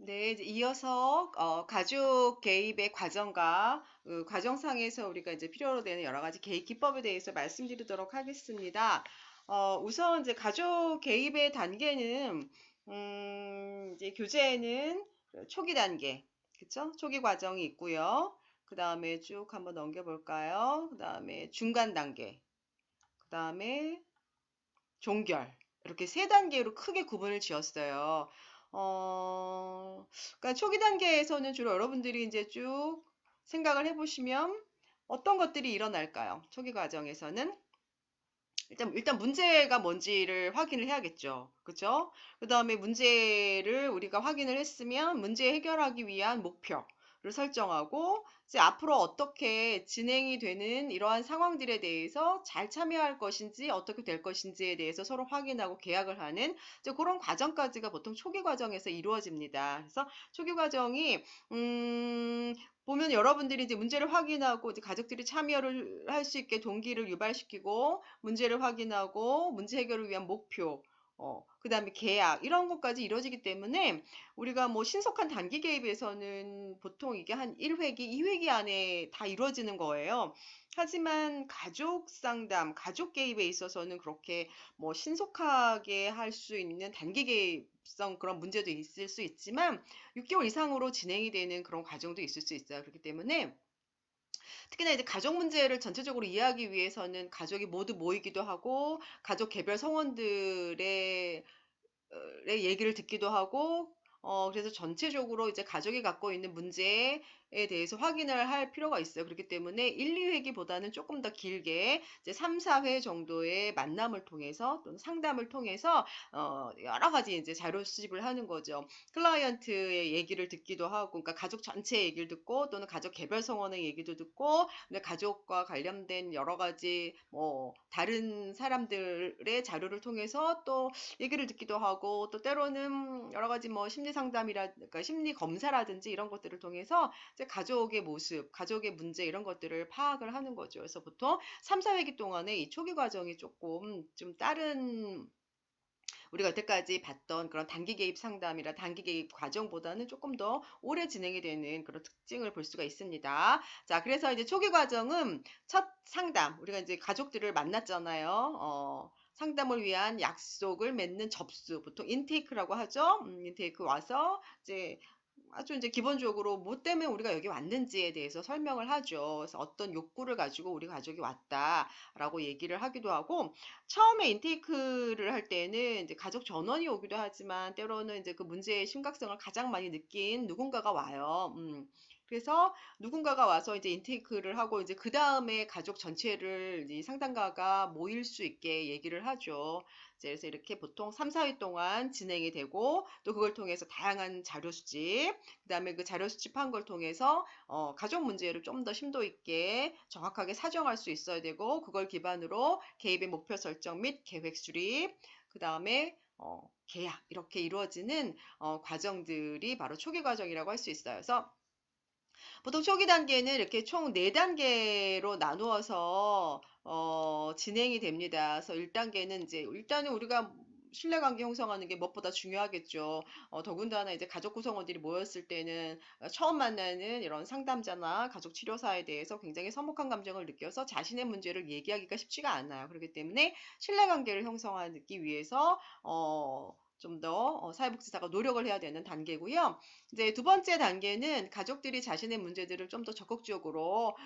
네, 이제 이어서 가족 개입의 과정과 과정상에서 우리가 이제 필요로 되는 여러 가지 개입 기법에 대해서 말씀드리도록 하겠습니다. 우선 이제 가족 개입의 단계는 이제 교재에는 초기 단계, 그쵸? 초기 과정이 있고요. 그 다음에 쭉 한번 넘겨볼까요? 그 다음에 중간 단계, 그 다음에 종결. 이렇게 세 단계로 크게 구분을 지었어요. 그러니까 초기 단계에서는 주로 여러분들이 이제 쭉 생각을 해보시면 어떤 것들이 일어날까요? 초기 과정에서는 일단 문제가 뭔지를 확인을 해야겠죠. 그죠? 그 다음에 문제를 우리가 확인을 했으면 문제 해결하기 위한 목표를 설정하고 이제 앞으로 어떻게 진행이 되는 이러한 상황들에 대해서 잘 참여할 것인지 어떻게 될 것인지에 대해서 서로 확인하고 계약을 하는 이제 그런 과정까지가 보통 초기 과정에서 이루어집니다. 그래서 초기 과정이 보면 여러분들이 이제 문제를 확인하고 이제 가족들이 참여를 할 수 있게 동기를 유발시키고 문제를 확인하고 문제 해결을 위한 목표, 그 다음에 계약, 이런 것까지 이루어지기 때문에 우리가 뭐 신속한 단기 개입에서는 보통 이게 한 1회기, 2회기 안에 다 이루어지는 거예요. 하지만 가족 상담, 가족 개입에 있어서는 그렇게 뭐 신속하게 할 수 있는 단기 개입성 그런 문제도 있을 수 있지만 6개월 이상으로 진행이 되는 그런 과정도 있을 수 있어요. 그렇기 때문에 특히나 이제 가족 문제를 전체적으로 이해하기 위해서는 가족이 모두 모이기도 하고 가족 개별 성원들의 얘기를 듣기도 하고 그래서 전체적으로 이제 가족이 갖고 있는 문제에 대해서 확인을 할 필요가 있어요. 그렇기 때문에 1, 2회기보다는 조금 더 길게 이제 3, 4회 정도의 만남을 통해서 또는 상담을 통해서 여러 가지 이제 자료 수집을 하는 거죠. 클라이언트의 얘기를 듣기도 하고, 그러니까 가족 전체 얘기를 듣고 또는 가족 개별 성원의 얘기도 듣고, 근데 가족과 관련된 여러 가지 뭐 다른 사람들의 자료를 통해서 또 얘기를 듣기도 하고 또 때로는 여러 가지 뭐 심리 상담이라 그러니까 심리 검사라든지 이런 것들을 통해서 이제 가족의 모습, 가족의 문제 이런 것들을 파악을 하는 거죠. 그래서 보통 3, 4회기 동안에 이 초기 과정이 조금 좀 다른 우리가 여태까지 봤던 그런 단기 개입 상담이나 단기 개입 과정보다는 조금 더 오래 진행이 되는 그런 특징을 볼 수가 있습니다. 자, 그래서 이제 초기 과정은 첫 상담, 우리가 이제 가족들을 만났잖아요. 상담을 위한 약속을 맺는 접수, 보통 인테이크라고 하죠. 인테이크 와서 이제 아주 이제 기본적으로 뭐 때문에 우리가 여기 왔는지에 대해서 설명을 하죠. 그래서 어떤 욕구를 가지고 우리 가족이 왔다라고 얘기를 하기도 하고, 처음에 인테이크를 할 때는 이제 가족 전원이 오기도 하지만 때로는 이제 그 문제의 심각성을 가장 많이 느낀 누군가가 와요. 그래서 누군가가 와서 이제 인테이크를 하고 이제 그 다음에 가족 전체를 이 상담가가 모일 수 있게 얘기를 하죠. 그래서 이렇게 보통 3, 4회 동안 진행이 되고 또 그걸 통해서 다양한 자료 수집, 그다음에 그 자료 수집한 걸 통해서 가족 문제를 좀 더 심도 있게 정확하게 사정할 수 있어야 되고 그걸 기반으로 개입의 목표 설정 및 계획 수립, 그다음에 계약 이렇게 이루어지는 과정들이 바로 초기 과정이라고 할 수 있어요. 그래서 보통 초기 단계는 이렇게 총 4단계로 나누어서 진행이 됩니다. 그래서 1단계는 이제 일단은 우리가 신뢰관계 형성하는 게 무엇보다 중요하겠죠. 더군다나 이제 가족 구성원들이 모였을 때는 처음 만나는 이런 상담자나 가족 치료사에 대해서 굉장히 서먹한 감정을 느껴서 자신의 문제를 얘기하기가 쉽지가 않아요. 그렇기 때문에 신뢰관계를 형성하기 위해서 좀 더 사회복지사가 노력을 해야 되는 단계고요. 이제 두 번째 단계는 가족들이 자신의 문제들을 좀 더 적극적으로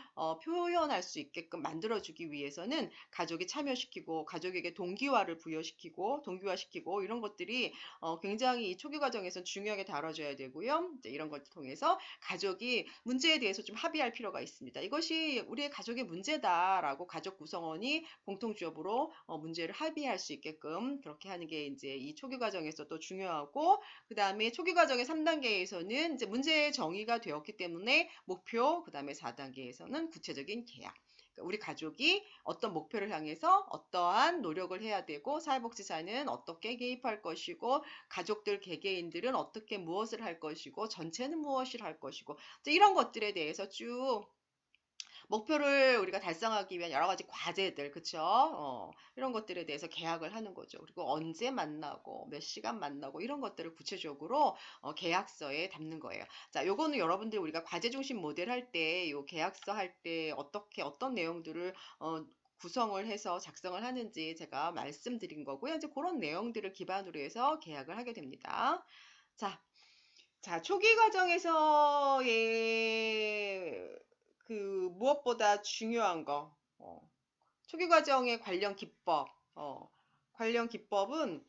표현할 수 있게끔 만들어주기 위해서는 가족이 참여시키고 가족에게 동기화를 부여시키고 동기화시키고 이런 것들이 굉장히 이 초기 과정에서 중요하게 다뤄져야 되고요. 이제 이런 걸 통해서 가족이 문제에 대해서 좀 합의할 필요가 있습니다. 이것이 우리의 가족의 문제다라고 가족 구성원이 공통적으로 문제를 합의할 수 있게끔 그렇게 하는 게 이제 이 초기 과정에서 또 중요하고, 그 다음에 초기 과정의 3단계에서는 이제 문제의 정의가 되었기 때문에 목표, 그 다음에 4단계에서는 구체적인 계약. 그러니까 우리 가족이 어떤 목표를 향해서 어떠한 노력을 해야 되고 사회복지사는 어떻게 개입할 것이고 가족들 개개인들은 어떻게 무엇을 할 것이고 전체는 무엇을 할 것이고 이런 것들에 대해서 쭉 목표를 우리가 달성하기 위한 여러 가지 과제들, 그쵸? 이런 것들에 대해서 계약을 하는 거죠. 그리고 언제 만나고, 몇 시간 만나고, 이런 것들을 구체적으로 계약서에 담는 거예요. 자, 요거는 여러분들 우리가 과제 중심 모델 할 때, 요 계약서 할 때 어떤 내용들을 구성을 해서 작성을 하는지 제가 말씀드린 거고요. 이제 그런 내용들을 기반으로 해서 계약을 하게 됩니다. 자, 초기 과정에서의 그 무엇보다 중요한 거, 초기 과정의 관련 기법은,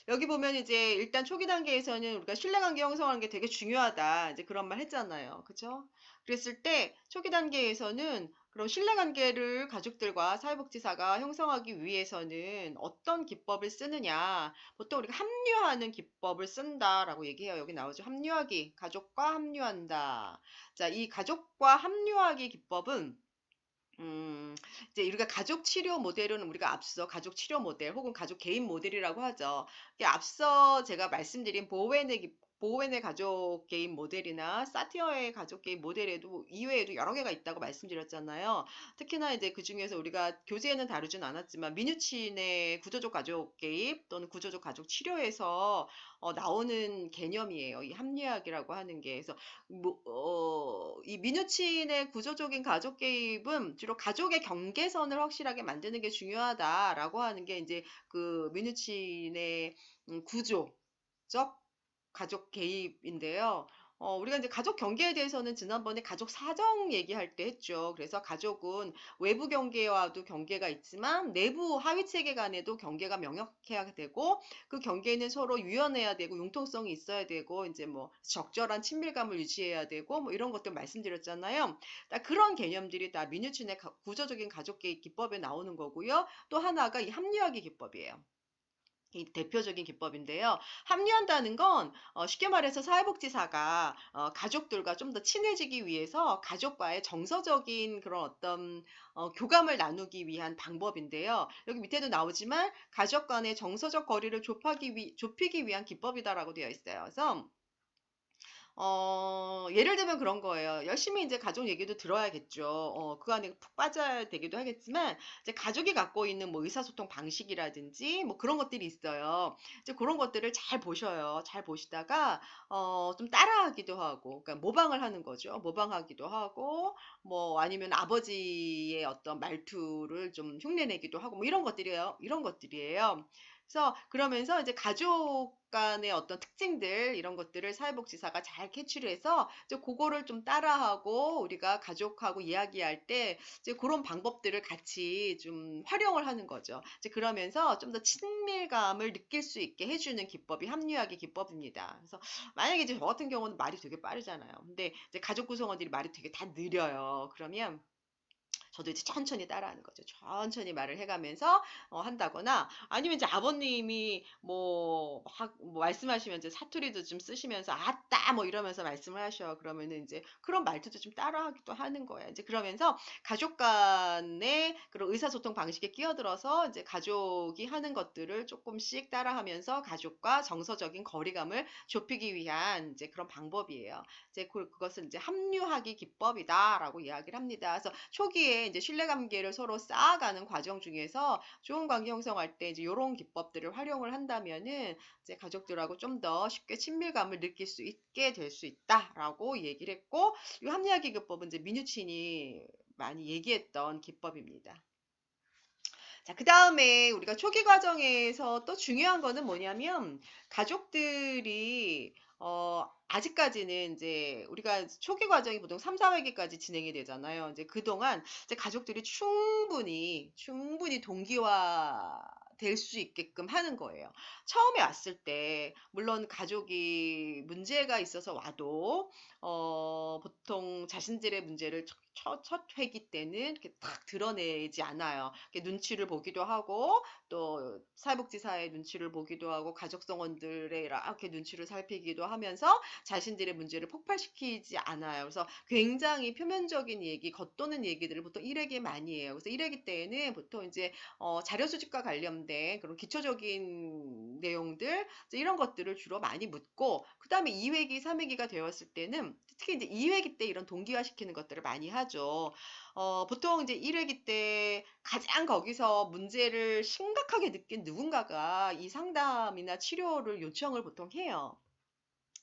여기 보면 이제 일단 초기 단계에서는 우리가 신뢰관계 형성하는 게 되게 중요하다. 이제 그런 말 했잖아요. 그죠? 그랬을 때 초기 단계에서는 그럼 신뢰관계를 가족들과 사회복지사가 형성하기 위해서는 어떤 기법을 쓰느냐. 보통 우리가 합류하는 기법을 쓴다라고 얘기해요. 여기 나오죠. 합류하기. 가족과 합류한다. 자, 이 가족과 합류하기 기법은 이제 우리가 가족 치료 모델은 우리가 앞서 가족 치료 모델 혹은 가족 개인 모델이라고 하죠. 이게 앞서 제가 말씀드린 보호앤의 가족 개인 모델이나 사티어의 가족 개인 모델에도 이외에도 여러 개가 있다고 말씀드렸잖아요. 특히나 이제 그 중에서 우리가 교재에는 다루진 않았지만 미누친의 구조적 가족 개입 또는 구조적 가족 치료에서 나오는 개념이에요. 이 합리학이라고 하는 게. 그래서 이 민우친의 구조적인 가족 개입은 주로 가족의 경계선을 확실하게 만드는 게 중요하다라고 하는 게 이제 그 민우친의 구조적 가족 개입인데요. 우리가 이제 가족 경계에 대해서는 지난번에 가족 사정 얘기할 때 했죠. 그래서 가족은 외부 경계와도 경계가 있지만 내부 하위 체계 간에도 경계가 명확해야 되고 그 경계는 서로 유연해야 되고 융통성이 있어야 되고 이제 뭐 적절한 친밀감을 유지해야 되고 뭐 이런 것들 말씀드렸잖아요. 그런 개념들이 다 민유춘의 구조적인 가족 개입 기법에 나오는 거고요. 또 하나가 이 합리화기 기법이에요. 이 대표적인 기법인데요. 합류한다는 건 쉽게 말해서 사회복지사가 가족들과 좀 더 친해지기 위해서 가족과의 정서적인 그런 어떤 교감을 나누기 위한 방법인데요. 여기 밑에도 나오지만 가족 간의 정서적 거리를 좁히기 위한 기법이다라고 되어 있어요. 그래서 예를 들면 그런 거예요. 열심히 이제 가족 얘기도 들어야겠죠. 그 안에 푹 빠져야 되기도 하겠지만, 이제 가족이 갖고 있는 뭐 의사소통 방식이라든지 뭐 그런 것들이 있어요. 이제 그런 것들을 잘 보셔요. 잘 보시다가, 좀 따라하기도 하고, 그러니까 모방을 하는 거죠. 모방하기도 하고, 뭐 아니면 아버지의 어떤 말투를 좀 흉내내기도 하고, 뭐 이런 것들이에요. 이런 것들이에요. 그래서 그러면서 이제 가족 간의 어떤 특징들 이런 것들을 사회복지사가 잘 캐치를 해서 이제 그거를 좀 따라하고 우리가 가족하고 이야기할 때 이제 그런 방법들을 같이 좀 활용을 하는 거죠. 이제 그러면서 좀 더 친밀감을 느낄 수 있게 해주는 기법이 합리화기 기법입니다. 그래서 만약에 이제 저 같은 경우는 말이 되게 빠르잖아요. 근데 이제 가족 구성원들이 말이 되게 다 느려요. 그러면 저도 이제 천천히 따라하는 거죠. 천천히 말을 해가면서 한다거나 아니면 이제 아버님이 뭐 말씀하시면 이제 사투리도 좀 쓰시면서 아따 뭐 이러면서 말씀을 하셔. 그러면은 이제 그런 말투도 좀 따라하기도 하는 거예요. 이제 그러면서 가족 간의 그런 의사소통 방식에 끼어들어서 이제 가족이 하는 것들을 조금씩 따라하면서 가족과 정서적인 거리감을 좁히기 위한 이제 그런 방법이에요. 이제 그것은 이제 합류하기 기법이다라고 이야기를 합니다. 그래서 초기에 이제 신뢰관계를 서로 쌓아가는 과정 중에서 좋은 관계 형성할 때 이제 이런 기법들을 활용을 한다면은 이제 가족들하고 좀 더 쉽게 친밀감을 느낄 수 있게 될 수 있다라고 얘기를 했고, 이 합리화기 기법은 이제 민유친이 많이 얘기했던 기법입니다. 자, 그 다음에 우리가 초기 과정에서 또 중요한 거는 뭐냐면, 가족들이, 아직까지는 이제 우리가 초기 과정이 보통 3, 4회기까지 진행이 되잖아요. 이제 그동안 이제 가족들이 충분히 동기화 될 수 있게끔 하는 거예요. 처음에 왔을 때, 물론 가족이 문제가 있어서 와도, 보통 자신들의 문제를 첫 회기 때는 이렇게 딱 드러내지 않아요. 이렇게 눈치를 보기도 하고 또 사회복지사의 눈치를 보기도 하고 가족성원들의 이렇게 눈치를 살피기도 하면서 자신들의 문제를 폭발시키지 않아요. 그래서 굉장히 표면적인 얘기, 겉도는 얘기들을 보통 1회기에 많이 해요. 그래서 1회기 때에는 보통 이제 자료 수집과 관련된 그런 기초적인 내용들 이런 것들을 주로 많이 묻고 그 다음에 2회기, 3회기가 되었을 때는 특히 이제 2회기 때 이런 동기화시키는 것들을 많이 하죠. 보통 이제 1회기 때 가장 거기서 문제를 심각하게 느낀 누군가가 이 상담이나 치료를 요청을 보통 해요.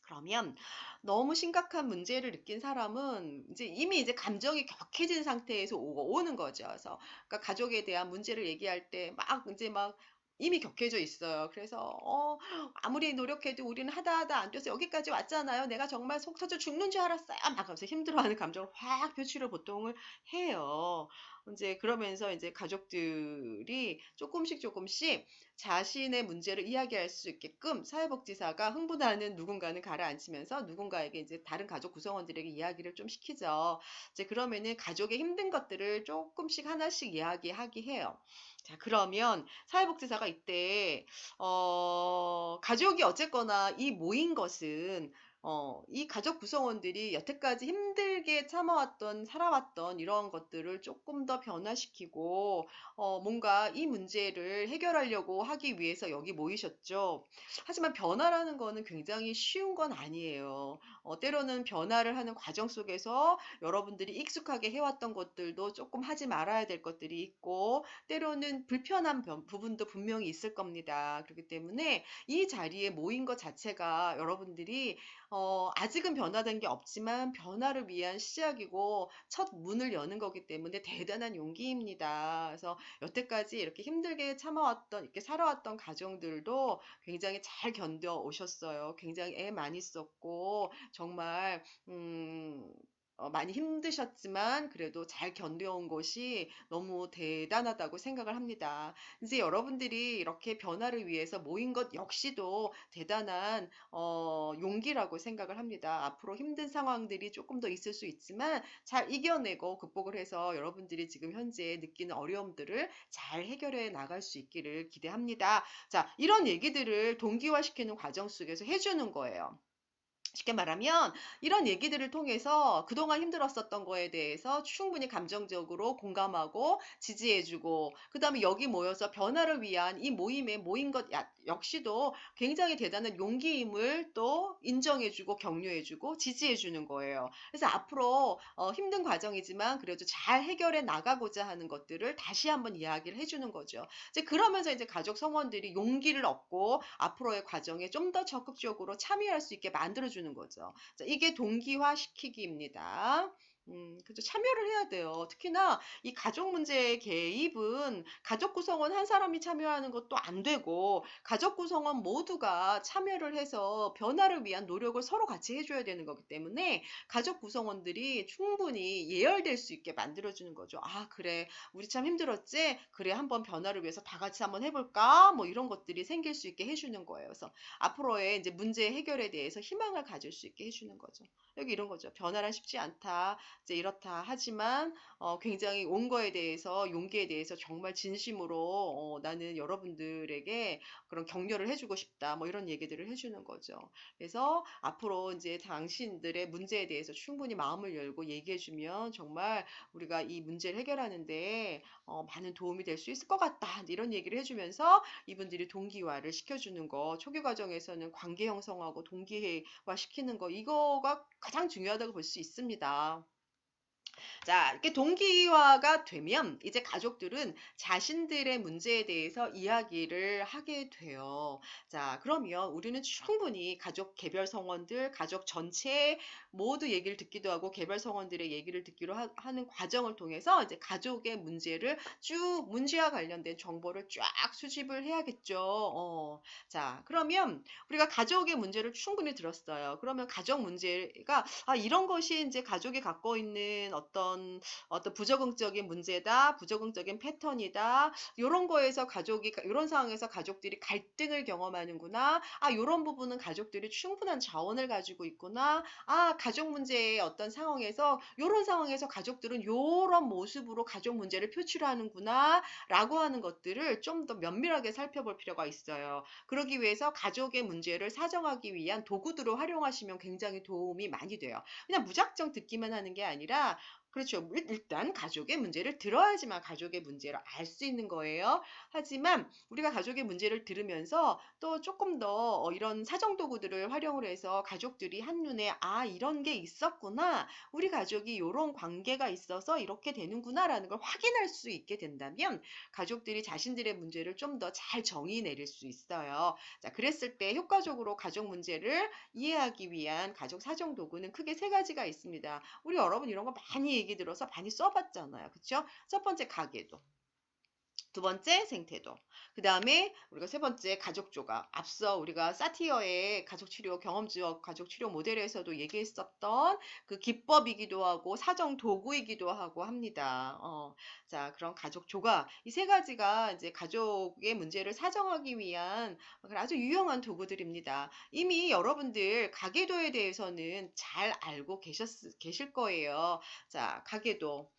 그러면 너무 심각한 문제를 느낀 사람은 이제 이미 이제 감정이 격해진 상태에서 오는 거죠. 그래서 그러니까 가족에 대한 문제를 얘기할 때 막 이제 막 이미 격해져 있어요. 그래서 아무리 노력해도 우리는 하다 안 돼서 여기까지 왔잖아요. 내가 정말 속 터져 죽는 줄 알았어요. 막 하면서 힘들어하는 감정을 확 표출을 보통을 해요. 이제 그러면서 이제 가족들이 조금씩 자신의 문제를 이야기할 수 있게끔 사회복지사가 흥분하는 누군가는 가라앉히면서 누군가에게 이제 다른 가족 구성원들에게 이야기를 좀 시키죠. 이제 그러면은 가족의 힘든 것들을 조금씩 하나씩 이야기하게 해요. 자, 그러면 사회복지사가 이때 가족이 어쨌거나 이 모인 것은 이 가족 구성원들이 여태까지 힘들게 참아왔던, 살아왔던 이런 것들을 조금 더 변화시키고, 뭔가 이 문제를 해결하려고 하기 위해서 여기 모이셨죠. 하지만 변화라는 거는 굉장히 쉬운 건 아니에요. 때로는 변화를 하는 과정 속에서 여러분들이 익숙하게 해왔던 것들도 조금 하지 말아야 될 것들이 있고, 때로는 불편한 부분도 분명히 있을 겁니다. 그렇기 때문에 이 자리에 모인 것 자체가 여러분들이 아직은 변화된 게 없지만 변화를 위한 시작이고 첫 문을 여는 거기 때문에 대단한 용기입니다. 그래서 여태까지 이렇게 힘들게 참아왔던, 이렇게 살아왔던 가정들도 굉장히 잘 견뎌 오셨어요. 굉장히 애 많이 썼고, 정말, 많이 힘드셨지만 그래도 잘 견뎌온 것이 너무 대단하다고 생각을 합니다. 이제 여러분들이 이렇게 변화를 위해서 모인 것 역시도 대단한 용기라고 생각을 합니다. 앞으로 힘든 상황들이 조금 더 있을 수 있지만 잘 이겨내고 극복을 해서 여러분들이 지금 현재 느끼는 어려움들을 잘 해결해 나갈 수 있기를 기대합니다. 자, 이런 얘기들을 동기화시키는 과정 속에서 해주는 거예요. 쉽게 말하면 이런 얘기들을 통해서 그동안 힘들었었던 거에 대해서 충분히 감정적으로 공감하고 지지해주고 그 다음에 여기 모여서 변화를 위한 이 모임에 모인 것 역시도 굉장히 대단한 용기임을 또 인정해주고 격려해주고 지지해주는 거예요. 그래서 앞으로 힘든 과정이지만 그래도 잘 해결해 나가고자 하는 것들을 다시 한번 이야기를 해주는 거죠. 이제 그러면서 이제 가족 성원들이 용기를 얻고 앞으로의 과정에 좀 더 적극적으로 참여할 수 있게 만들어주는 거죠. 자, 이게 동기화 시키기입니다. 그죠. 참여를 해야 돼요. 특히나 이 가족 문제의 개입은 가족 구성원 한 사람이 참여하는 것도 안 되고 가족 구성원 모두가 참여를 해서 변화를 위한 노력을 서로 같이 해줘야 되는 거기 때문에 가족 구성원들이 충분히 예열될 수 있게 만들어주는 거죠. 아, 그래. 우리 참 힘들었지? 그래, 한번 변화를 위해서 다 같이 한번 해볼까? 뭐 이런 것들이 생길 수 있게 해주는 거예요. 그래서 앞으로의 이제 문제 해결에 대해서 희망을 가질 수 있게 해주는 거죠. 여기 이런 거죠. 변화란 쉽지 않다. 이제 이렇다 하지만 굉장히 온 거에 대해서 용기에 대해서 정말 진심으로 나는 여러분들에게 그런 격려를 해주고 싶다. 뭐 이런 얘기들을 해주는 거죠. 그래서 앞으로 이제 당신들의 문제에 대해서 충분히 마음을 열고 얘기해주면 정말 우리가 이 문제를 해결하는데 많은 도움이 될 수 있을 것 같다. 이런 얘기를 해주면서 이분들이 동기화를 시켜주는 거, 초기 과정에서는 관계 형성하고 동기화 시키는 거, 이거가 가장 중요하다고 볼 수 있습니다. 자, 이렇게 동기화가 되면 이제 가족들은 자신들의 문제에 대해서 이야기를 하게 돼요. 자, 그러면 우리는 충분히 가족 개별 성원들, 가족 전체 모두 얘기를 듣기도 하고 개별 성원들의 얘기를 듣기로 하는 과정을 통해서 이제 가족의 문제를 쭉 문제와 관련된 정보를 쫙 수집을 해야겠죠. 자, 그러면 우리가 가족의 문제를 충분히 들었어요. 그러면 가족 문제가 이런 것이 이제 가족이 갖고 있는 어떤 부적응적인 문제다, 부적응적인 패턴이다. 요런 거에서 요런 상황에서 가족들이 갈등을 경험하는구나. 아, 요런 부분은 가족들이 충분한 자원을 가지고 있구나. 아, 가족 문제의 어떤 상황에서 요런 상황에서 가족들은 요런 모습으로 가족 문제를 표출하는구나. 라고 하는 것들을 좀 더 면밀하게 살펴볼 필요가 있어요. 그러기 위해서 가족의 문제를 사정하기 위한 도구들을 활용하시면 굉장히 도움이 많이 돼요. 그냥 무작정 듣기만 하는 게 아니라 그렇죠. 일단 가족의 문제를 들어야지만 가족의 문제를 알 수 있는 거예요. 하지만 우리가 가족의 문제를 들으면서 또 조금 더 이런 사정 도구들을 활용을 해서 가족들이 한눈에 아, 이런 게 있었구나. 우리 가족이 이런 관계가 있어서 이렇게 되는구나라는 걸 확인할 수 있게 된다면 가족들이 자신들의 문제를 좀 더 잘 정의 내릴 수 있어요. 자, 그랬을 때 효과적으로 가족 문제를 이해하기 위한 가족 사정 도구는 크게 세 가지가 있습니다. 우리 여러분 이런 거 많이 얘기 들어서 많이 써봤잖아요. 그쵸? 첫 번째 가계도. 두 번째 생태도. 그 다음에 우리가 세 번째 가족조가. 앞서 우리가 사티어의 가족치료 경험지역 가족치료 모델에서도 얘기했었던 그 기법이기도 하고 사정 도구이기도 하고 합니다. 자, 그런 가족조가 이 세 가지가 이제 가족의 문제를 사정하기 위한 아주 유용한 도구들입니다. 이미 여러분들 가계도에 대해서는 잘 알고 계실 거예요. 자, 가계도.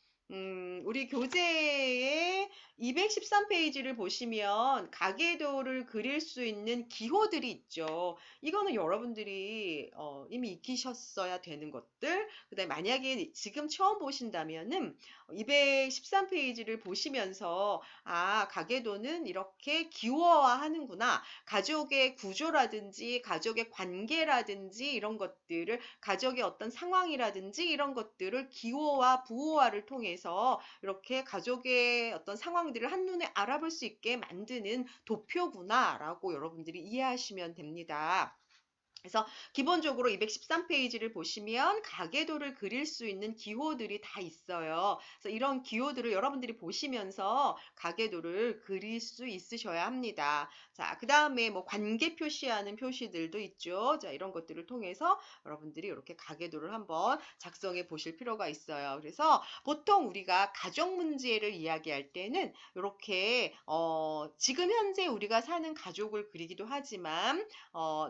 우리 교재의 213페이지를 보시면 가계도를 그릴 수 있는 기호들이 있죠. 이거는 여러분들이 이미 익히셨어야 되는 것들. 그다음에 만약에 지금 처음 보신다면은 213페이지를 보시면서 아, 가계도는 이렇게 기호화하는구나. 가족의 구조라든지 가족의 관계라든지 이런 것들을 가족의 어떤 상황이라든지 이런 것들을 기호화, 부호화를 통해서 이렇게 가족의 어떤 상황들을 한눈에 알아볼 수 있게 만드는 도표구나라고 여러분들이 이해하시면 됩니다. 그래서 기본적으로 213페이지를 보시면 가계도를 그릴 수 있는 기호들이 다 있어요. 그래서 이런 기호들을 여러분들이 보시면서 가계도를 그릴 수 있으셔야 합니다. 자, 그 다음에 뭐 관계 표시하는 표시들도 있죠. 자, 이런 것들을 통해서 여러분들이 이렇게 가계도를 한번 작성해 보실 필요가 있어요. 그래서 보통 우리가 가족 문제를 이야기할 때는 이렇게 지금 현재 우리가 사는 가족을 그리기도 하지만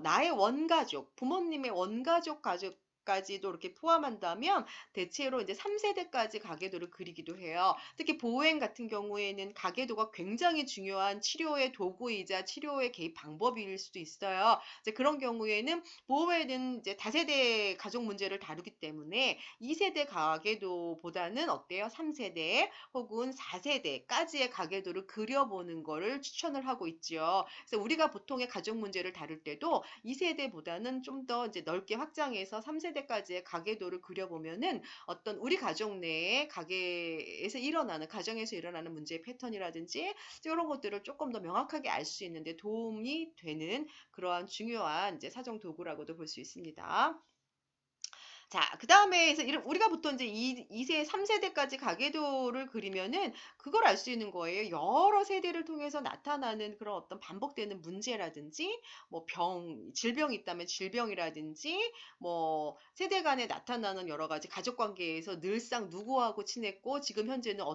나의 원가족, 부모님의 원가족 가족까지도 이렇게 포함한다면 대체로 이제 3세대까지 가계도를 그리기도 해요. 특히 보호행 같은 경우에는 가계도가 굉장히 중요한 치료의 도구이자 치료의 개입 방법일 수도 있어요. 이제 그런 경우에는 보호에는 이제 다세대 가족 문제를 다루기 때문에 2세대 가계도보다는 어때요? 3세대 혹은 4세대까지의 가계도를 그려보는 거를 추천을 하고 있죠. 그래서 우리가 보통의 가족 문제를 다룰 때도 2세대보다는 좀 더 이제 넓게 확장해서 3세대까지의 가계도를 그려보면은 어떤 우리 가족 내에 가정에서 일어나는 문제의 패턴이라든지 이런 것들을 조금 더 명확하게 알 수 있는데 도움이 되는 그러한 중요한 이제 사정 도구라고도 볼 수 있습니다. 자, 그 다음에 우리가 보통 이제 2세, 3세대까지 가계도를 그리면은 그걸 알 수 있는 거예요. 여러 세대를 통해서 나타나는 그런 어떤 반복되는 문제라든지, 뭐 질병이 있다면 질병이라든지, 뭐 세대 간에 나타나는 여러 가지 가족 관계에서 늘상 누구하고 친했고, 지금 현재는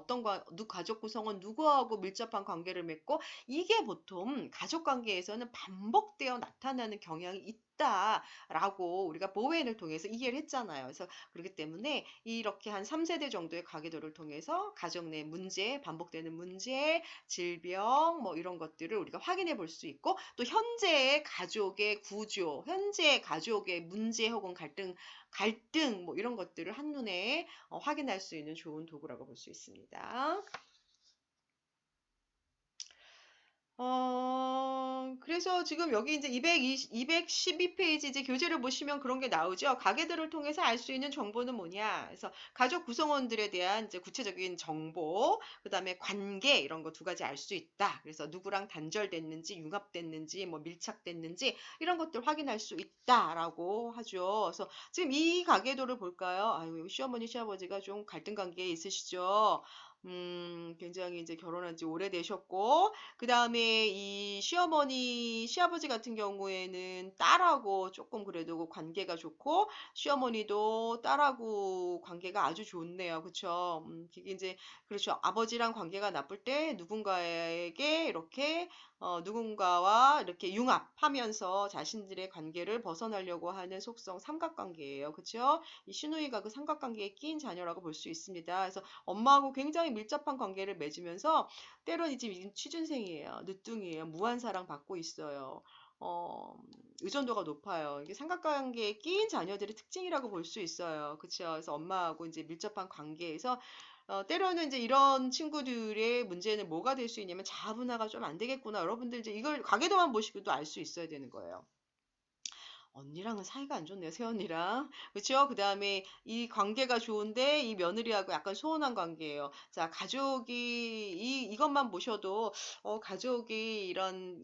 가족 구성원 누구하고 밀접한 관계를 맺고, 이게 보통 가족 관계에서는 반복되어 나타나는 경향이 있다라고 우리가 보웬을 통해서 이해를 했잖아요. 그래서 그렇기 때문에 이렇게 한 3세대 정도의 가계도를 통해서 가족 내 문제, 반복되는 문제, 질병 뭐 이런 것들을 우리가 확인해 볼 수 있고 또 현재의 가족의 구조, 현재의 가족의 문제 혹은 갈등 뭐 이런 것들을 한눈에 확인할 수 있는 좋은 도구라고 볼 수 있습니다. 그래서 지금 여기 이제 212페이지 이제 교재를 보시면 그런 게 나오죠. 가계들을 통해서 알 수 있는 정보는 뭐냐. 그래서 가족 구성원들에 대한 이제 구체적인 정보, 그 다음에 관계 이런 거 두 가지 알 수 있다. 그래서 누구랑 단절됐는지, 융합됐는지, 뭐 밀착됐는지 이런 것들 확인할 수 있다라고 하죠. 그래서 지금 이 가계도를 볼까요? 아유, 시어머니, 시아버지가 좀 갈등 관계에 있으시죠. 굉장히 이제 결혼한 지 오래되셨고, 그 다음에 이 시어머니, 시아버지 같은 경우에는 딸하고 조금 그래도 관계가 좋고, 시어머니도 딸하고 관계가 아주 좋네요. 그쵸? 이게 이제, 그렇죠. 아버지랑 관계가 나쁠 때 누군가에게 이렇게, 누군가와 이렇게 융합하면서 자신들의 관계를 벗어나려고 하는 속성 삼각관계예요. 그쵸? 이 시누이가 그 삼각관계에 끼인 자녀라고 볼 수 있습니다. 그래서 엄마하고 굉장히 밀접한 관계를 맺으면서 때론 이제 취준생이에요. 늦둥이에요. 무한 사랑 받고 있어요. 어, 의존도가 높아요. 이게 삼각관계에 끼인 자녀들의 특징이라고 볼 수 있어요. 그쵸? 그래서 엄마하고 이제 밀접한 관계에서 때로는 이제 이런 친구들의 문제는 뭐가 될 수 있냐면 자아분화가 좀 안 되겠구나. 여러분들 이제 이걸 가계도만 보시고도 알 수 있어야 되는 거예요. 언니랑은 사이가 안 좋네요, 새언니랑. 그렇죠? 그 다음에 이 관계가 좋은데 이 며느리하고 약간 소원한 관계예요. 자, 가족이 이것만 보셔도 가족이 이런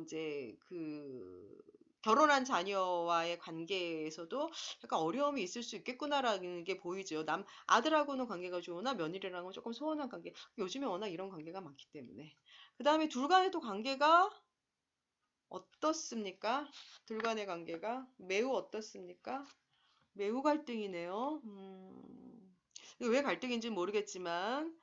이제 그 결혼한 자녀와의 관계에서도 약간 어려움이 있을 수 있겠구나라는 게 보이죠. 아들하고는 관계가 좋으나 며느리랑은 조금 소원한 관계. 요즘에 워낙 이런 관계가 많기 때문에. 그 다음에 둘 간의 또 관계가 어떻습니까? 둘 간의 관계가 매우 어떻습니까? 매우 갈등이네요. 이게 왜 갈등인지 모르겠지만,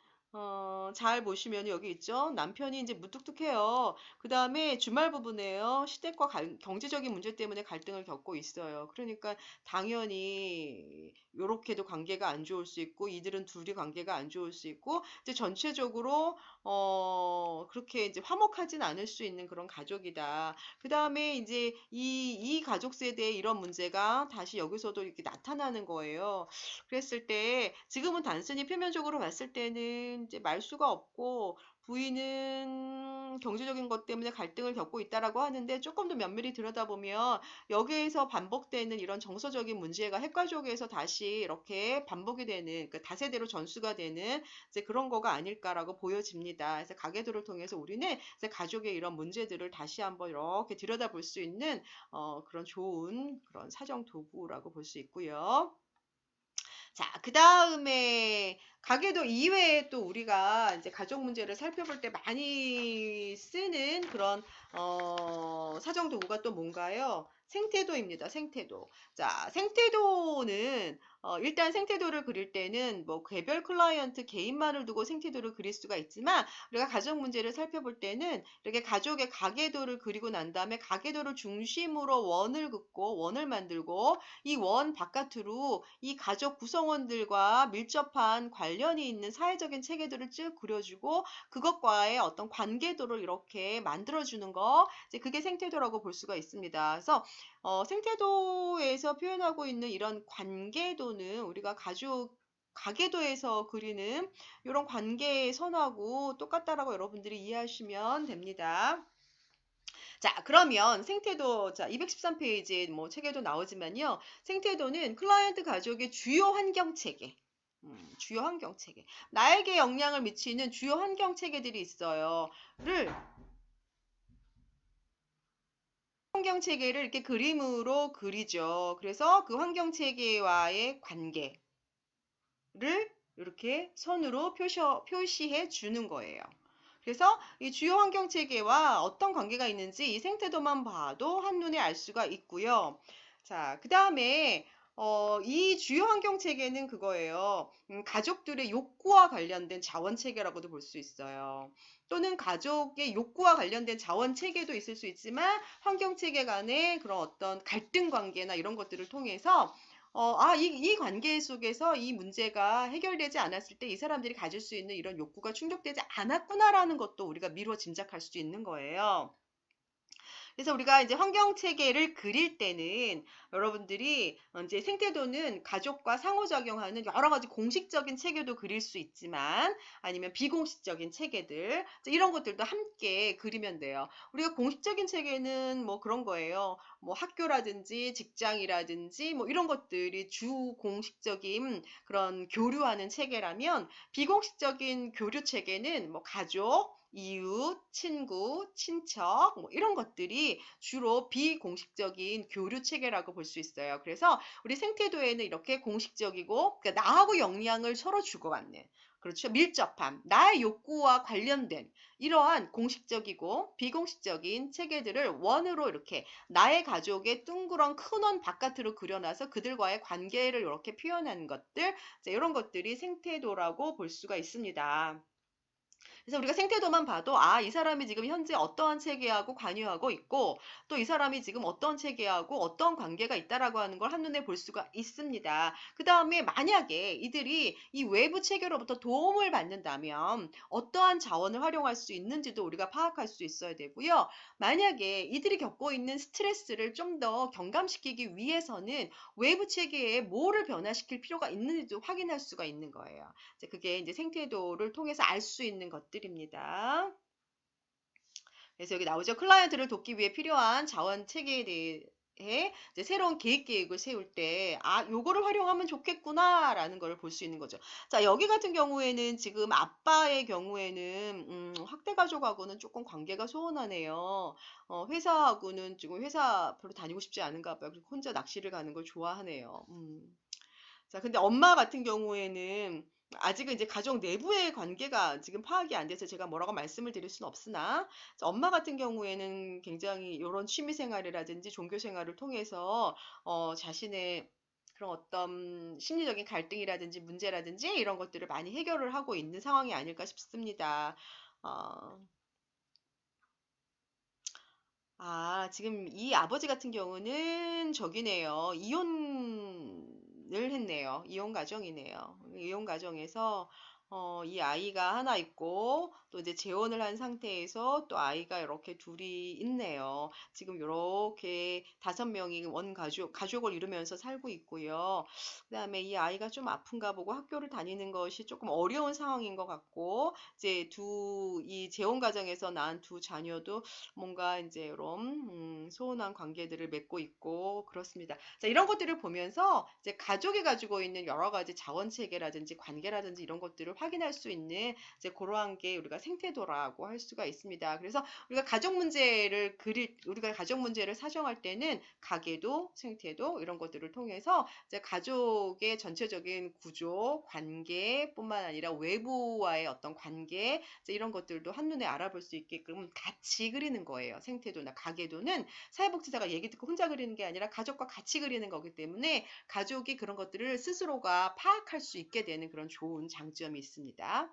잘 보시면 여기 있죠. 남편이 이제 무뚝뚝해요. 그 다음에 주말 부부네요. 시댁과 경제적인 문제 때문에 갈등을 겪고 있어요. 그러니까 당연히 요렇게도 관계가 안 좋을 수 있고, 이들은 둘이 관계가 안 좋을 수 있고, 이제 전체적으로 그렇게 이제 화목하진 않을 수 있는 그런 가족이다. 그 다음에 이제 이 가족 세대에 이런 문제가 다시 여기서도 이렇게 나타나는 거예요. 그랬을 때 지금은 단순히 표면적으로 봤을 때는 이제 말수가 없고 부인은 경제적인 것 때문에 갈등을 겪고 있다라고 하는데 조금 더 면밀히 들여다보면 여기에서 반복되는 이런 정서적인 문제가 핵가족에서 다시 이렇게 반복이 되는 그 다세대로 전수가 되는 이제 그런 거가 아닐까라고 보여집니다. 그래서 가계도를 통해서 우리는 이제 가족의 이런 문제들을 다시 한번 이렇게 들여다볼 수 있는 그런 좋은 그런 사정 도구라고 볼 수 있고요. 자, 그 다음에 가계도 이외에 또 우리가 이제 가족 문제를 살펴볼 때 많이 쓰는 그런 사정 도구가 또 뭔가요? 생태도입니다. 생태도. 자, 생태도는 일단 생태도를 그릴 때는 뭐 개별 클라이언트 개인만을 두고 생태도를 그릴 수가 있지만 우리가 가족 문제를 살펴볼 때는 이렇게 가족의 가계도를 그리고 난 다음에 가계도를 중심으로 원을 긋고 원을 만들고 이 원 바깥으로 이 가족 구성원들과 밀접한 관련이 있는 사회적인 체계들을 쭉 그려주고 그것과의 어떤 관계도를 이렇게 만들어주는 거, 이제 그게 생태도라고 볼 수가 있습니다. 그래서 생태도에서 표현하고 있는 이런 관계도는 우리가 가계도에서 그리는 이런 관계의 선하고 똑같다라고 여러분들이 이해하시면 됩니다. 자, 그러면 생태도, 자, 213페이지에 뭐 책에도 나오지만요. 생태도는 클라이언트 가족의 주요 환경 체계. 주요 환경 체계. 나에게 영향을 미치는 주요 환경 체계들이 있어요. 환경 체계를 이렇게 그림으로 그리죠. 그래서 그 환경 체계와의 관계를 이렇게 선으로 표시해 주는 거예요. 그래서 이 주요 환경 체계와 어떤 관계가 있는지 이 생태도만 봐도 한눈에 알 수가 있고요. 자, 그 다음에 이 주요 환경 체계는 그거예요. 가족들의 욕구와 관련된 자원 체계라고도 볼 수 있어요. 또는 가족의 욕구와 관련된 자원 체계도 있을 수 있지만 환경 체계 간의 그런 어떤 갈등 관계나 이런 것들을 통해서 이 관계 속에서 이 문제가 해결되지 않았을 때 이 사람들이 가질 수 있는 이런 욕구가 충족되지 않았구나라는 것도 우리가 미루어 짐작할 수 있는 거예요. 그래서 우리가 이제 환경 체계를 그릴 때는 여러분들이 이제 생태도는 가족과 상호작용하는 여러 가지 공식적인 체계도 그릴 수 있지만 아니면 비공식적인 체계들 이런 것들도 함께 그리면 돼요. 우리가 공식적인 체계는 뭐 그런 거예요. 뭐 학교라든지 직장이라든지 뭐 이런 것들이 주 공식적인 그런 교류하는 체계라면 비공식적인 교류 체계는 뭐 가족 이웃, 친구, 친척 뭐 이런 것들이 주로 비공식적인 교류 체계라고 볼 수 있어요. 그래서 우리 생태도에는 이렇게 공식적이고 그러니까 나하고 영향을 서로 주고받는 그렇죠. 밀접함, 나의 욕구와 관련된 이러한 공식적이고 비공식적인 체계들을 원으로 이렇게 나의 가족의 둥그런 큰 원 바깥으로 그려놔서 그들과의 관계를 이렇게 표현하는 것들, 이런 것들이 생태도라고 볼 수가 있습니다. 그래서 우리가 생태도만 봐도 이 사람이 지금 현재 어떠한 체계하고 관여하고 있고 또 이 사람이 지금 어떤 체계하고 어떤 관계가 있다라고 하는 걸 한눈에 볼 수가 있습니다. 그 다음에 만약에 이들이 이 외부 체계로부터 도움을 받는다면 어떠한 자원을 활용할 수 있는지도 우리가 파악할 수 있어야 되고요. 만약에 이들이 겪고 있는 스트레스를 좀 더 경감시키기 위해서는 외부 체계에 뭐를 변화시킬 필요가 있는지도 확인할 수가 있는 거예요. 그게 이제 생태도를 통해서 알 수 있는 것들입니다. 그래서 여기 나오죠. 클라이언트를 돕기 위해 필요한 자원 체계에 대해 이제 새로운 계획을 세울 때, 요거를 활용하면 좋겠구나라는 걸 볼 수 있는 거죠. 자, 여기 같은 경우에는 지금 아빠의 경우에는, 확대 가족하고는 조금 관계가 소원하네요. 회사하고는 지금 회사 별로 다니고 싶지 않은가 봐요. 그리고 혼자 낚시를 가는 걸 좋아하네요. 자, 근데 엄마 같은 경우에는 아직은 이제 가족 내부의 관계가 지금 파악이 안 돼서 제가 뭐라고 말씀을 드릴 수는 없으나, 엄마 같은 경우에는 굉장히 이런 취미 생활이라든지 종교 생활을 통해서 자신의 그런 어떤 심리적인 갈등이라든지 문제라든지 이런 것들을 많이 해결을 하고 있는 상황이 아닐까 싶습니다. 어, 지금 이 아버지 같은 경우는 저기네요. 이혼을 했네요. 이혼 가정이네요. 이혼 가정에서 이 아이가 하나 있고 또 이제 재혼을 한 상태에서 또 아이가 이렇게 둘이 있네요. 지금 이렇게 5명이 가족을 이루면서 살고 있고요. 그다음에 이 아이가 좀 아픈가 보고 학교를 다니는 것이 조금 어려운 상황인 것 같고 이제 이 재혼 가정에서 낳은 두 자녀도 뭔가 이제 이런 소원한 관계들을 맺고 있고 그렇습니다. 자, 이런 것들을 보면서 이제 가족이 가지고 있는 여러 가지 자원 체계라든지 관계라든지 이런 것들을 확인할 수 있는 이제 그러한 게 우리가 생태도라고 할 수가 있습니다. 그래서 우리가 가족 문제를 사정할 때는 가계도, 생태도 이런 것들을 통해서 이제 가족의 전체적인 구조, 관계뿐만 아니라 외부와의 어떤 관계 이런 것들도 한눈에 알아볼 수 있게끔 같이 그리는 거예요. 생태도나 가계도는 사회복지사가 얘기 듣고 혼자 그리는 게 아니라 가족과 같이 그리는 거기 때문에 가족이 그런 것들을 스스로가 파악할 수 있게 되는 그런 좋은 장점이 있습니다.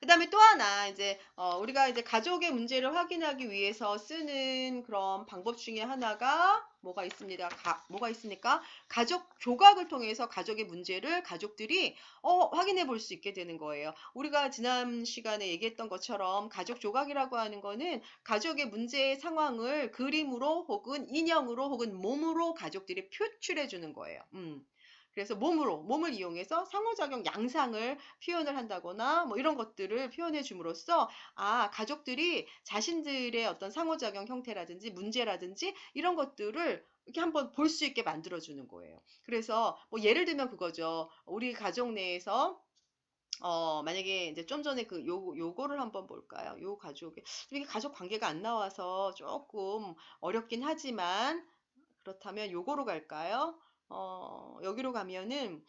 그 다음에 또 하나, 이제, 우리가 이제 가족의 문제를 확인하기 위해서 쓰는 그런 방법 중에 하나가 뭐가 있습니까? 가족 조각을 통해서 가족의 문제를 가족들이, 확인해 볼 수 있게 되는 거예요. 우리가 지난 시간에 얘기했던 것처럼 가족 조각이라고 하는 거는 가족의 문제의 상황을 그림으로 혹은 인형으로 혹은 몸으로 가족들이 표출해 주는 거예요. 그래서 몸을 이용해서 상호작용 양상을 표현을 한다거나 뭐 이런 것들을 표현해 줌으로써 가족들이 자신들의 어떤 상호작용 형태라든지 문제라든지 이런 것들을 이렇게 한번 볼 수 있게 만들어 주는 거예요. 그래서 뭐 예를 들면 그거죠. 우리 가족 내에서 만약에 이제 좀 전에 요거를 한번 볼까요? 요 가족의 이게 가족 관계가 안 나와서 조금 어렵긴 하지만 그렇다면 요거로 갈까요? 여기로 가면은,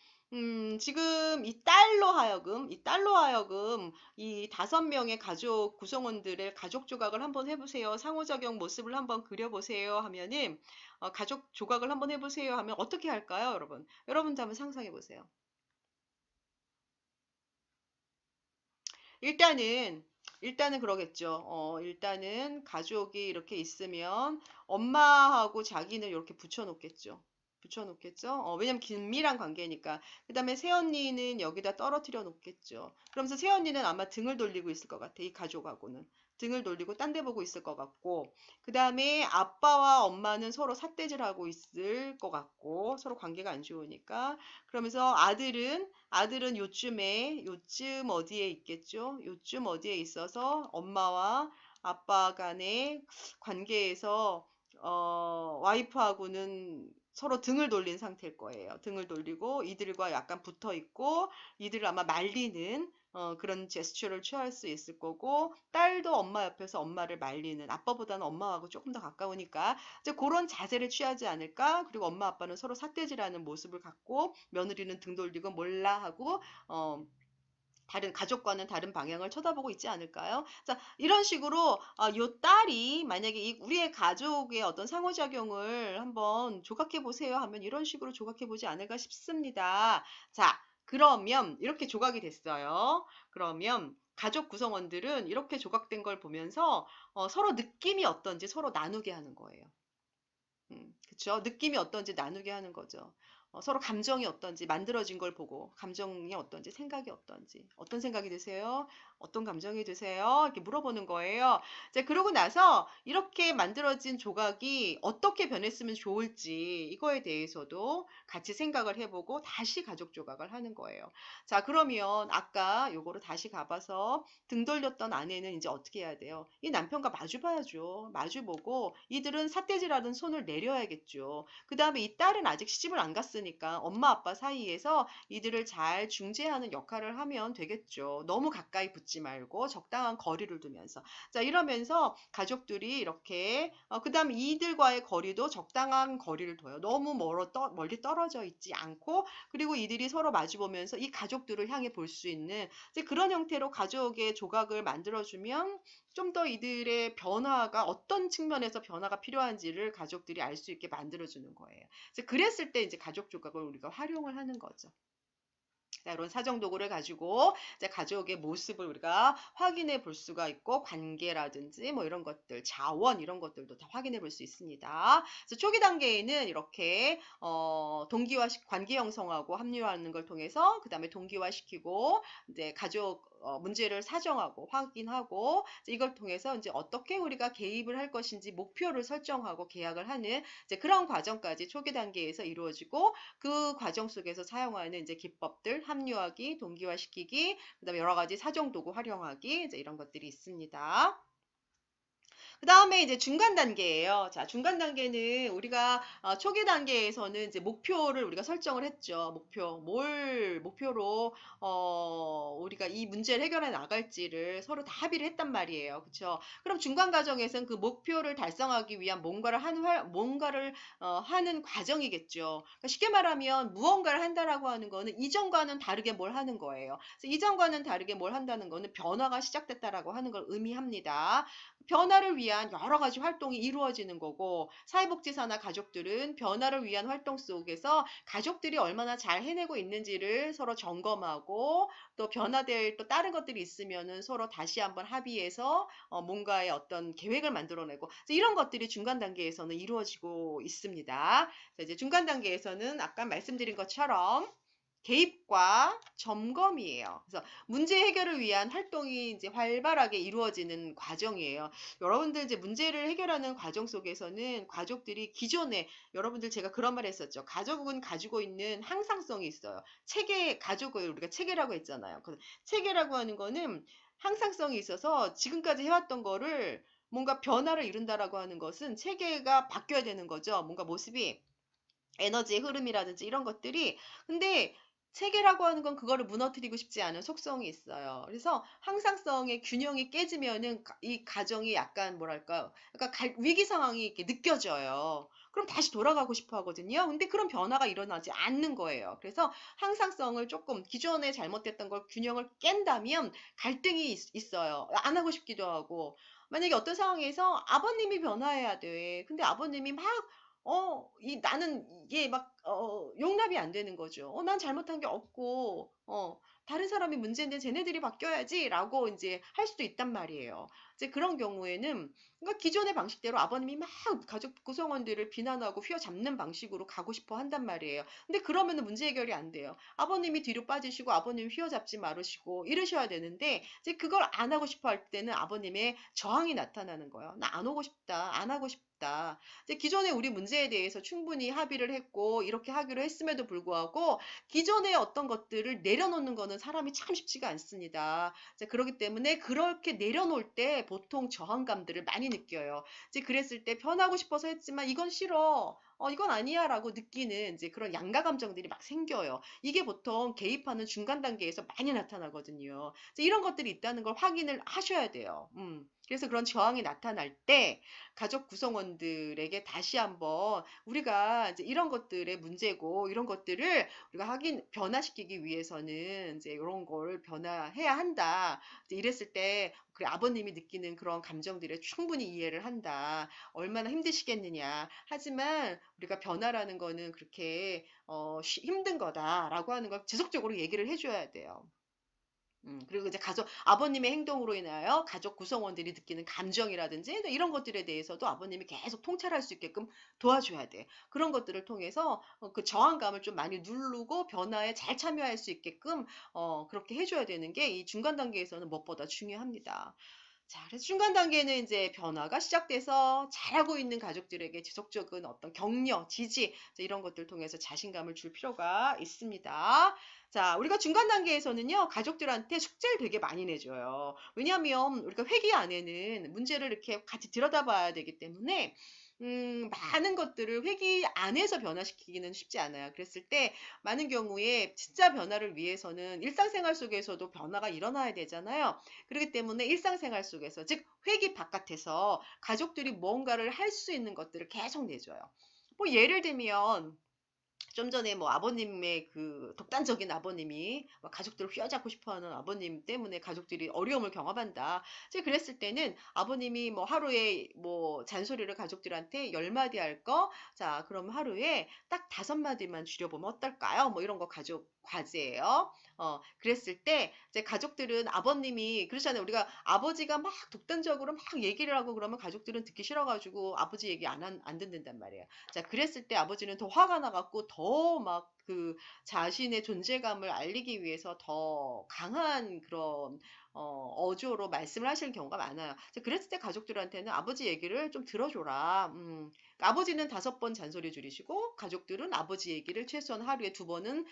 지금 이 딸로 하여금 이 5명의 가족 구성원들의 가족 조각을 한번 해보세요. 상호작용 모습을 한번 그려보세요 하면은, 가족 조각을 한번 해보세요 하면 어떻게 할까요, 여러분? 여러분도 한번 상상해 보세요. 일단은 그러겠죠. 일단은 가족이 이렇게 있으면 엄마하고 자기는 이렇게 붙여놓겠죠. 붙여놓겠죠. 왜냐면 긴밀한 관계니까. 그 다음에 새언니는 여기다 떨어뜨려 놓겠죠. 그러면서 새언니는 아마 등을 돌리고 있을 것 같아. 이 가족하고는. 등을 돌리고 딴 데 보고 있을 것 같고. 그 다음에 아빠와 엄마는 서로 삿대질하고 있을 것 같고. 서로 관계가 안 좋으니까. 그러면서 아들은 요쯤 어디에 있겠죠? 요쯤 어디에 있어서 엄마와 아빠 간의 관계에서 와이프하고는 서로 등을 돌린 상태일 거예요. 등을 돌리고 이들과 약간 붙어 있고 이들을 아마 말리는 그런 제스처를 취할 수 있을 거고 딸도 엄마 옆에서 엄마를 말리는 아빠보다는 엄마하고 조금 더 가까우니까 이제 그런 자세를 취하지 않을까? 그리고 엄마 아빠는 서로 삿대질하는 모습을 갖고 며느리는 등 돌리고 몰라 하고 다른 가족과는 다른 방향을 쳐다보고 있지 않을까요? 자, 이런 식으로 요 딸이 만약에 우리의 가족의 어떤 상호작용을 한번 조각해 보세요 하면 이런 식으로 조각해 보지 않을까 싶습니다. 자, 그러면 이렇게 조각이 됐어요. 그러면 가족 구성원들은 이렇게 조각된 걸 보면서 서로 느낌이 어떤지 서로 나누게 하는 거예요. 그쵸? 느낌이 어떤지 나누게 하는 거죠. 서로 감정이 어떤지 만들어진 걸 보고 감정이 어떤지 생각이 어떤지 어떤 생각이 드세요? 어떤 감정이 드세요? 이렇게 물어보는 거예요. 이제 그러고 나서 이렇게 만들어진 조각이 어떻게 변했으면 좋을지 이거에 대해서도 같이 생각을 해보고 다시 가족 조각을 하는 거예요. 자, 그러면 아까 요거를 다시 가봐서 등 돌렸던 아내는 이제 어떻게 해야 돼요? 이 남편과 마주 봐야죠. 마주 보고 이들은 삿대질하는 손을 내려야겠죠. 그 다음에 이 딸은 아직 시집을 안 갔으니까 엄마 아빠 사이에서 이들을 잘 중재하는 역할을 하면 되겠죠. 너무 가까이 붙지 말고 적당한 거리를 두면서. 자, 이러면서 가족들이 이렇게 그 다음에 이들과의 거리도 적당한 거리를 둬요. 너무 멀리 떨어져 있지 않고 그리고 이들이 서로 마주 보면서 이 가족들을 향해 볼 수 있는 이제 그런 형태로 가족의 조각을 만들어주면 좀 더 이들의 변화가 어떤 측면에서 변화가 필요한지를 가족들이 알 수 있게 만들어주는 거예요. 그래서 그랬을 때 이제 가족 조각을 우리가 활용을 하는 거죠. 자, 이런 사정 도구를 가지고 이제 가족의 모습을 우리가 확인해 볼 수가 있고 관계라든지 뭐 이런 것들, 자원 이런 것들도 다 확인해 볼 수 있습니다. 그래서 초기 단계에는 이렇게 동기화 관계 형성하고 합류하는 걸 통해서 그다음에 동기화시키고 이제 가족 문제를 사정하고 확인하고 이걸 통해서 이제 어떻게 우리가 개입을 할 것인지 목표를 설정하고 계약을 하는 이제 그런 과정까지 초기 단계에서 이루어지고 그 과정 속에서 사용하는 이제 기법들, 합류하기, 동기화시키기, 그다음에 여러 가지 사정 도구 활용하기 이제 이런 것들이 있습니다. 그 다음에 이제 중간 단계예요. 자, 중간 단계는 우리가 초기 단계에서는 이제 목표를 우리가 설정을 했죠. 뭘 목표로 우리가 이 문제를 해결해 나갈지를 서로 다 합의를 했단 말이에요. 그렇죠? 그럼 중간 과정에서는 그 목표를 달성하기 위한 뭔가를 하는 과정이겠죠. 그러니까 쉽게 말하면 무언가를 한다라고 하는 거는 이전과는 다르게 뭘 하는 거예요. 그래서 이전과는 다르게 뭘 한다는 거는 변화가 시작됐다라고 하는 걸 의미합니다. 변화를 위한 여러 가지 활동이 이루어지는 거고 사회복지사나 가족들은 변화를 위한 활동 속에서 가족들이 얼마나 잘 해내고 있는지를 서로 점검하고 또 변화될 또 다른 것들이 있으면은 서로 다시 한번 합의해서 뭔가의 어떤 계획을 만들어내고 이런 것들이 중간 단계에서는 이루어지고 있습니다. 이제 중간 단계에서는 아까 말씀드린 것처럼 개입과 점검이에요. 그래서 문제 해결을 위한 활동이 이제 활발하게 이루어지는 과정이에요. 여러분들 이제 문제를 해결하는 과정 속에서는 가족들이 기존에 여러분들 제가 그런 말 했었죠. 가족은 가지고 있는 항상성이 있어요. 가족을 우리가 체계라고 했잖아요. 그래서 체계라고 하는 거는 항상성이 있어서 지금까지 해왔던 거를 뭔가 변화를 이룬다라고 하는 것은 체계가 바뀌어야 되는 거죠. 뭔가 모습이 에너지의 흐름이라든지 이런 것들이 근데 체계라고 하는 건 그거를 무너뜨리고 싶지 않은 속성이 있어요. 그래서 항상성의 균형이 깨지면은 이 가정이 약간 뭐랄까, 위기 상황이 이렇게 느껴져요. 그럼 다시 돌아가고 싶어 하거든요. 근데 그런 변화가 일어나지 않는 거예요. 그래서 항상성을 조금 기존에 잘못됐던 걸 균형을 깬다면 갈등이 있어요. 안 하고 싶기도 하고. 만약에 어떤 상황에서 아버님이 변화해야 돼. 근데 아버님이 막 나는 이게 막, 용납이 안 되는 거죠. 난 잘못한 게 없고, 다른 사람이 문제인데 쟤네들이 바뀌어야지, 라고 이제 할 수도 있단 말이에요. 이제 그런 경우에는, 그러니까 기존의 방식대로 아버님이 막 가족 구성원들을 비난하고 휘어잡는 방식으로 가고 싶어 한단 말이에요. 근데 그러면은 문제 해결이 안 돼요. 아버님이 뒤로 빠지시고, 아버님 휘어잡지 말으시고, 이러셔야 되는데, 이제 그걸 안 하고 싶어 할 때는 아버님의 저항이 나타나는 거예요. 나 안 오고 싶다, 안 하고 싶다. 이제 기존에 우리 문제에 대해서 충분히 합의를 했고 이렇게 하기로 했음에도 불구하고 기존의 어떤 것들을 내려놓는 거는 사람이 참 쉽지가 않습니다. 자, 그렇기 때문에 그렇게 내려놓을 때 보통 저항감들을 많이 느껴요. 이제 그랬을 때 변하고 싶어서 했지만 이건 싫어. 이건 아니야 라고 느끼는 이제 그런 양가 감정들이 막 생겨요. 이게 보통 개입하는 중간 단계에서 많이 나타나거든요. 이런 것들이 있다는 걸 확인을 하셔야 돼요. 그래서 그런 저항이 나타날 때 가족 구성원들에게 다시 한번 우리가 이제 이런 것들의 문제고 이런 것들을 우리가 변화시키기 위해서는 이제 이런 걸 변화해야 한다. 이제 이랬을 때 그래, 아버님이 느끼는 그런 감정들에 충분히 이해를 한다. 얼마나 힘드시겠느냐. 하지만 우리가 변화라는 거는 그렇게 힘든 거다라고 하는 걸 지속적으로 얘기를 해줘야 돼요. 그리고 이제 아버님의 행동으로 인하여 가족 구성원들이 느끼는 감정이라든지 이런 것들에 대해서도 아버님이 계속 통찰할 수 있게끔 도와줘야 돼. 그런 것들을 통해서 그 저항감을 좀 많이 누르고 변화에 잘 참여할 수 있게끔 그렇게 해줘야 되는 게 이 중간 단계에서는 무엇보다 중요합니다. 자, 그래서 중간 단계는 이제 변화가 시작돼서 잘하고 있는 가족들에게 지속적인 어떤 격려, 지지, 이런 것들 통해서 자신감을 줄 필요가 있습니다. 자, 우리가 중간 단계에서는요, 가족들한테 숙제를 되게 많이 내줘요. 왜냐하면 우리가 회기 안에는 문제를 이렇게 같이 들여다봐야 되기 때문에, 많은 것들을 회기 안에서 변화시키기는 쉽지 않아요. 그랬을 때 많은 경우에 진짜 변화를 위해서는 일상생활 속에서도 변화가 일어나야 되잖아요. 그렇기 때문에 일상생활 속에서, 즉 회기 바깥에서 가족들이 뭔가를 할 수 있는 것들을 계속 내줘요. 뭐 예를 들면 좀 전에 뭐 아버님의 그 독단적인 아버님이 막 가족들을 휘어잡고 싶어하는 아버님 때문에 가족들이 어려움을 경험한다. 이제 그랬을 때는 아버님이 뭐 하루에 뭐 잔소리를 가족들한테 10마디 할 거, 자, 그럼 하루에 딱 5마디만 줄여보면 어떨까요? 뭐 이런 거 가족 과제예요. 그랬을 때 이제 가족들은 아버님이 그렇잖아요. 우리가 아버지가 막 독단적으로 막 얘기를 하고 그러면 가족들은 듣기 싫어가지고 아버지 얘기 안 듣는단 말이에요. 자, 그랬을 때 아버지는 더 화가 나갖고 더 막 그 자신의 존재감을 알리기 위해서 더 강한 그런 어조로 말씀을 하시는 경우가 많아요. 자, 그랬을 때 가족들한테는 아버지 얘기를 좀 들어줘라. 그러니까 아버지는 5번 잔소리 줄이시고 가족들은 아버지 얘기를 최소한 하루에 2번은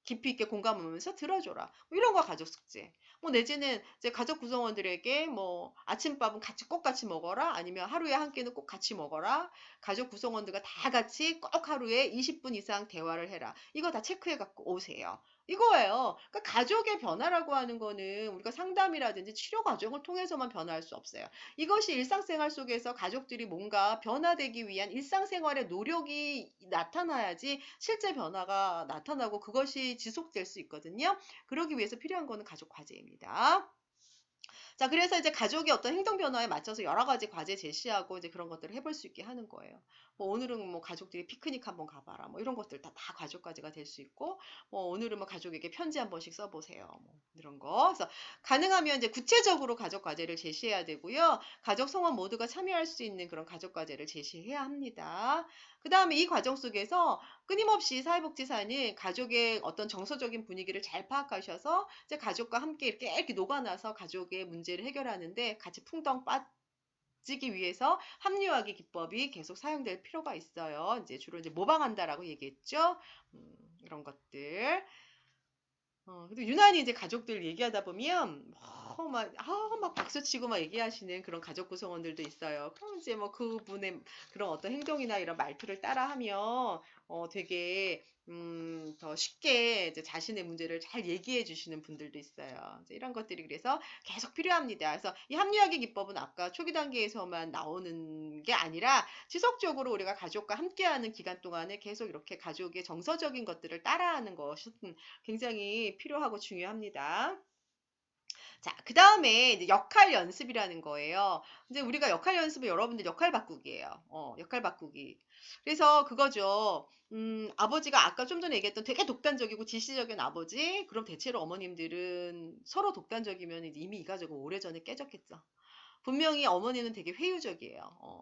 깊이 있게 공감하면서 들어줘라. 뭐 이런 거 가족 숙제. 뭐 내지는 이제 가족 구성원들에게 뭐 아침밥은 꼭 같이 먹어라. 아니면 하루에 한 끼는 꼭 같이 먹어라. 가족 구성원들과 다 같이 꼭 하루에 20분 이상 대화를 해라. 이거 다 체크해 갖고 오세요. 이거예요. 그러니까 가족의 변화라고 하는 거는 우리가 상담이라든지 치료 과정을 통해서만 변화할 수 없어요. 이것이 일상생활 속에서 가족들이 뭔가 변화되기 위한 일상생활의 노력이 나타나야지 실제 변화가 나타나고 그것이 지속될 수 있거든요. 그러기 위해서 필요한 거는 가족 과제입니다. 자, 그래서 이제 가족의 어떤 행동 변화에 맞춰서 여러 가지 과제 제시하고 이제 그런 것들을 해볼 수 있게 하는 거예요. 뭐 오늘은 뭐 가족들이 피크닉 한번 가봐라. 뭐 이런 것들 다 가족 과제가 될 수 있고, 뭐 오늘은 뭐 가족에게 편지 한 번씩 써보세요. 뭐 이런 거. 그래서 가능하면 이제 구체적으로 가족 과제를 제시해야 되고요. 가족 성원 모두가 참여할 수 있는 그런 가족 과제를 제시해야 합니다. 그 다음에 이 과정 속에서 끊임없이 사회복지사는 가족의 어떤 정서적인 분위기를 잘 파악하셔서 이제 가족과 함께 이렇게 녹아나서 가족의 문제를 해결하는데 같이 풍덩 빠지기 위해서 합리화하기 기법이 계속 사용될 필요가 있어요. 이제 주로 이제 모방한다라고 얘기했죠. 이런 것들. 그래도 유난히 이제 가족들 얘기하다 보면, 막 박수치고 막 얘기하시는 그런 가족 구성원들도 있어요. 그럼 이제 뭐 그분의 그런 어떤 행동이나 이런 말투를 따라하면, 되게, 더 쉽게 이제 자신의 문제를 잘 얘기해 주시는 분들도 있어요. 이제 이런 것들이 그래서 계속 필요합니다. 그래서 이 합리화기 기법은 아까 초기 단계에서만 나오는 게 아니라 지속적으로 우리가 가족과 함께하는 기간 동안에 계속 이렇게 가족의 정서적인 것들을 따라하는 것이 굉장히 필요하고 중요합니다. 자, 그 다음에 이제 역할 연습이라는 거예요. 이제 우리가 역할 연습은 여러분들 역할 바꾸기예요. 역할 바꾸기. 그래서 그거죠. 아버지가 아까 좀 전에 얘기했던 되게 독단적이고 지시적인 아버지, 그럼 대체로 어머님들은 서로 독단적이면 이미 이 가족은 오래전에 깨졌겠죠. 분명히 어머니는 되게 회유적이에요.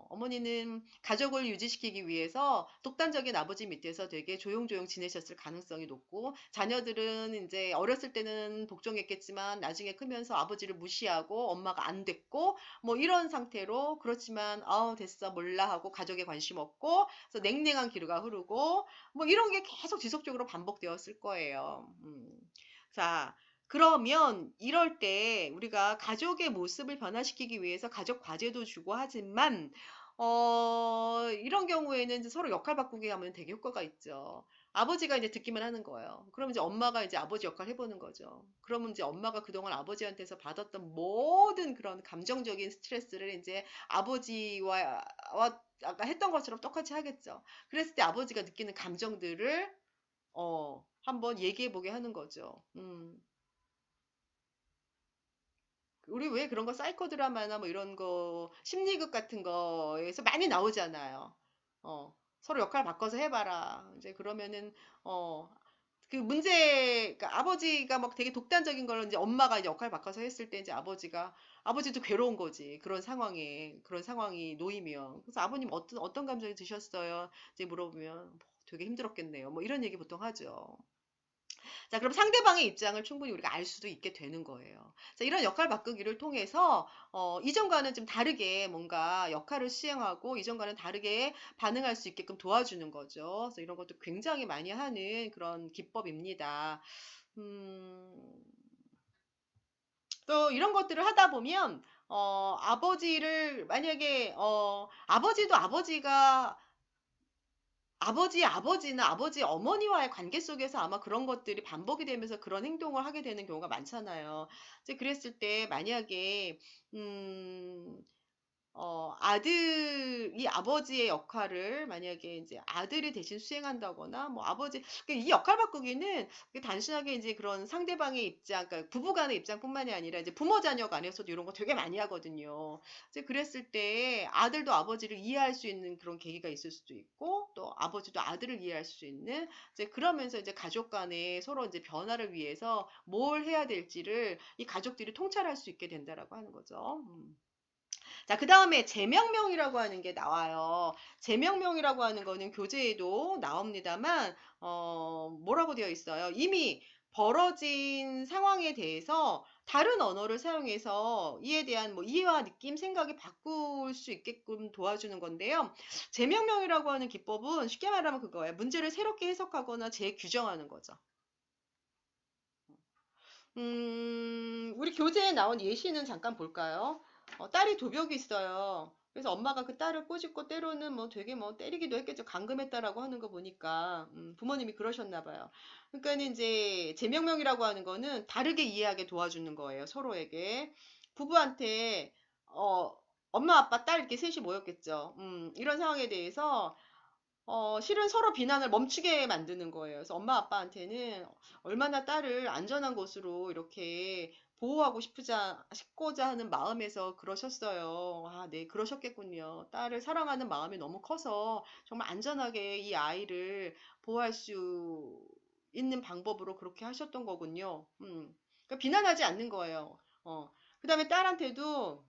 어머니는 가족을 유지시키기 위해서 독단적인 아버지 밑에서 되게 조용조용 지내셨을 가능성이 높고, 자녀들은 이제 어렸을 때는 복종했겠지만 나중에 크면서 아버지를 무시하고 엄마가 안 됐고 뭐 이런 상태로, 그렇지만 아우 됐어 몰라 하고 가족에 관심 없고, 그래서 냉랭한 기류가 흐르고 뭐 이런 게 계속 지속적으로 반복되었을 거예요. 자, 그러면 이럴 때 우리가 가족의 모습을 변화시키기 위해서 가족 과제도 주고 하지만, 이런 경우에는 이제 서로 역할 바꾸기 하면 되게 효과가 있죠. 아버지가 이제 듣기만 하는 거예요. 그럼 이제 엄마가 이제 아버지 역할 해보는 거죠. 그러면 이제 엄마가 그동안 아버지한테서 받았던 모든 그런 감정적인 스트레스를 이제 아버지와 아까 했던 것처럼 똑같이 하겠죠. 그랬을 때 아버지가 느끼는 감정들을 한번 얘기해 보게 하는 거죠. 우리 왜 그런 거 사이코 드라마나 뭐 이런 거 심리극 같은 거에서 많이 나오잖아요. 서로 역할 바꿔서 해봐라. 이제 그러면은 어, 그 문제, 그러니까 아버지가 막 되게 독단적인 걸 이제 엄마가 이제 역할 바꿔서 했을 때 이제 아버지도 괴로운 거지. 그런 상황이 놓이면. 그래서 아버님 어떤 감정이 드셨어요? 이제 물어보면 뭐 되게 힘들었겠네요. 뭐 이런 얘기 보통 하죠. 자, 그럼 상대방의 입장을 충분히 우리가 알 수도 있게 되는 거예요. 자, 이런 역할 바꾸기를 통해서 이전과는 좀 다르게 뭔가 역할을 수행하고 이전과는 다르게 반응할 수 있게끔 도와주는 거죠. 그래서 이런 것도 굉장히 많이 하는 그런 기법입니다. 음, 또 이런 것들을 하다 보면 아버지를 만약에 아버지도 아버지의 아버지나 아버지 어머니와의 관계 속에서 아마 그런 것들이 반복이 되면서 그런 행동을 하게 되는 경우가 많잖아요. 이제 그랬을 때 만약에 음, 아들이 아버지의 역할을 만약에 이제 아들이 대신 수행한다거나, 뭐 그러니까 이 역할 바꾸기는 단순하게 이제 그런 상대방의 입장, 그러니까 부부 간의 입장뿐만이 아니라 이제 부모 자녀 간에서도 이런 거 되게 많이 하거든요. 이제 그랬을 때 아들도 아버지를 이해할 수 있는 그런 계기가 있을 수도 있고, 또 아버지도 아들을 이해할 수 있는, 이제 그러면서 이제 가족 간에 서로 이제 변화를 위해서 뭘 해야 될지를 이 가족들이 통찰할 수 있게 된다라고 하는 거죠. 자, 그 다음에 제명명이라고 하는 게 나와요. 제명명이라고 하는 거는 교재에도 나옵니다만, 뭐라고 되어 있어요? 이미 벌어진 상황에 대해서 다른 언어를 사용해서 이에 대한 뭐 이해와 느낌, 생각이 바꿀 수 있게끔 도와주는 건데요. 제명명이라고 하는 기법은 쉽게 말하면 그거예요. 문제를 새롭게 해석하거나 재규정하는 거죠. 우리 교재에 나온 예시는 잠깐 볼까요? 딸이 도벽이 있어요. 그래서 엄마가 그 딸을 꼬집고 때로는 뭐 되게 뭐 때리기도 했겠죠. 감금했다라고 하는 거 보니까 부모님이 그러셨나 봐요. 그러니까 이제 제명명이라고 하는 거는 다르게 이해하게 도와주는 거예요. 서로에게. 부부한테 어, 엄마, 아빠, 딸 이렇게 셋이 모였겠죠. 이런 상황에 대해서 실은 서로 비난을 멈추게 만드는 거예요. 그래서 엄마 아빠한테는 얼마나 딸을 안전한 곳으로 이렇게 보호하고 싶고자 하는 마음에서 그러셨어요. 아, 네, 그러셨겠군요. 딸을 사랑하는 마음이 너무 커서 정말 안전하게 이 아이를 보호할 수 있는 방법으로 그렇게 하셨던 거군요. 그러니까 비난하지 않는 거예요. 그 다음에 딸한테도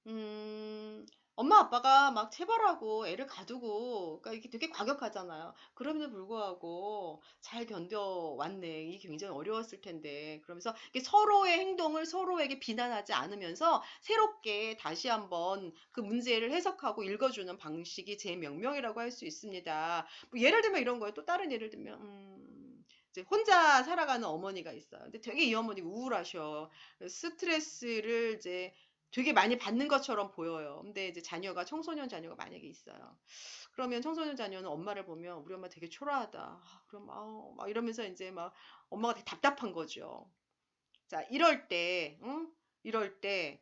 음, 엄마 아빠가 막 체벌하고 애를 가두고, 그러니까 이게 되게 과격하잖아요. 그럼에도 불구하고 잘 견뎌왔네. 이게 굉장히 어려웠을 텐데. 그러면서 이게 서로의 행동을 서로에게 비난하지 않으면서 새롭게 다시 한번 그 문제를 해석하고 읽어주는 방식이 제 명명이라고 할 수 있습니다. 뭐 예를 들면 이런 거예요. 또 다른 예를 들면, 이제 혼자 살아가는 어머니가 있어요. 근데 되게 이 어머니가 우울하셔. 스트레스를 이제 되게 많이 받는 것처럼 보여요. 근데 이제 청소년 자녀가 만약에 있어요. 그러면 청소년 자녀는 엄마를 보면 우리 엄마 되게 초라하다. 그럼 막 이러면서 이제 막 엄마가 되게 답답한 거죠. 자, 이럴 때, 응? 이럴 때,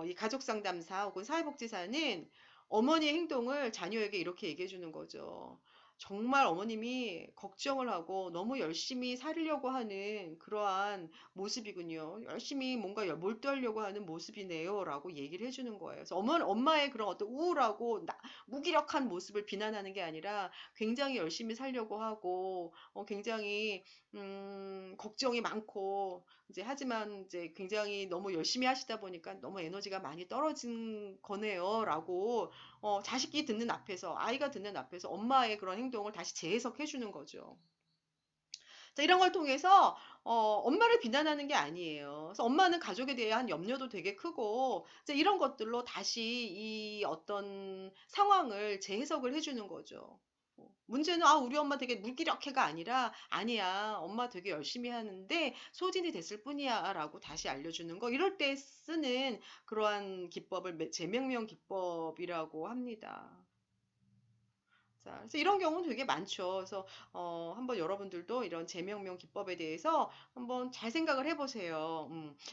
이 가족 상담사 혹은 사회복지사는 어머니의 행동을 자녀에게 이렇게 얘기해 주는 거죠. 정말 어머님이 걱정을 하고 너무 열심히 살려고 하는 그러한 모습이군요. 열심히 뭔가 몰두하려고 하는 모습이네요. 라고 얘기를 해주는 거예요. 그래서 엄마의 그런 어떤 우울하고 무기력한 모습을 비난하는 게 아니라 굉장히 열심히 살려고 하고, 굉장히, 걱정이 많고, 이제 하지만 이제 굉장히 너무 열심히 하시다 보니까 너무 에너지가 많이 떨어진 거네요. 라고 자식이 듣는 앞에서, 아이가 듣는 앞에서 엄마의 그런 행동을 다시 재해석해 주는 거죠. 자, 이런 걸 통해서 엄마를 비난하는 게 아니에요. 그래서 엄마는 가족에 대한 염려도 되게 크고 이제 이런 것들로 다시 이 어떤 상황을 재해석을 해주는 거죠. 문제는 우리 엄마 되게 무기력해가 아니라 아니야 엄마 되게 열심히 하는데 소진이 됐을 뿐이야 라고 다시 알려주는 거 이럴 때 쓰는 그러한 기법을 재명명 기법이라고 합니다. 자, 그래서 이런 경우는 되게 많죠. 그래서 한번 여러분들도 이런 재명명 기법에 대해서 한번 잘 생각을 해보세요.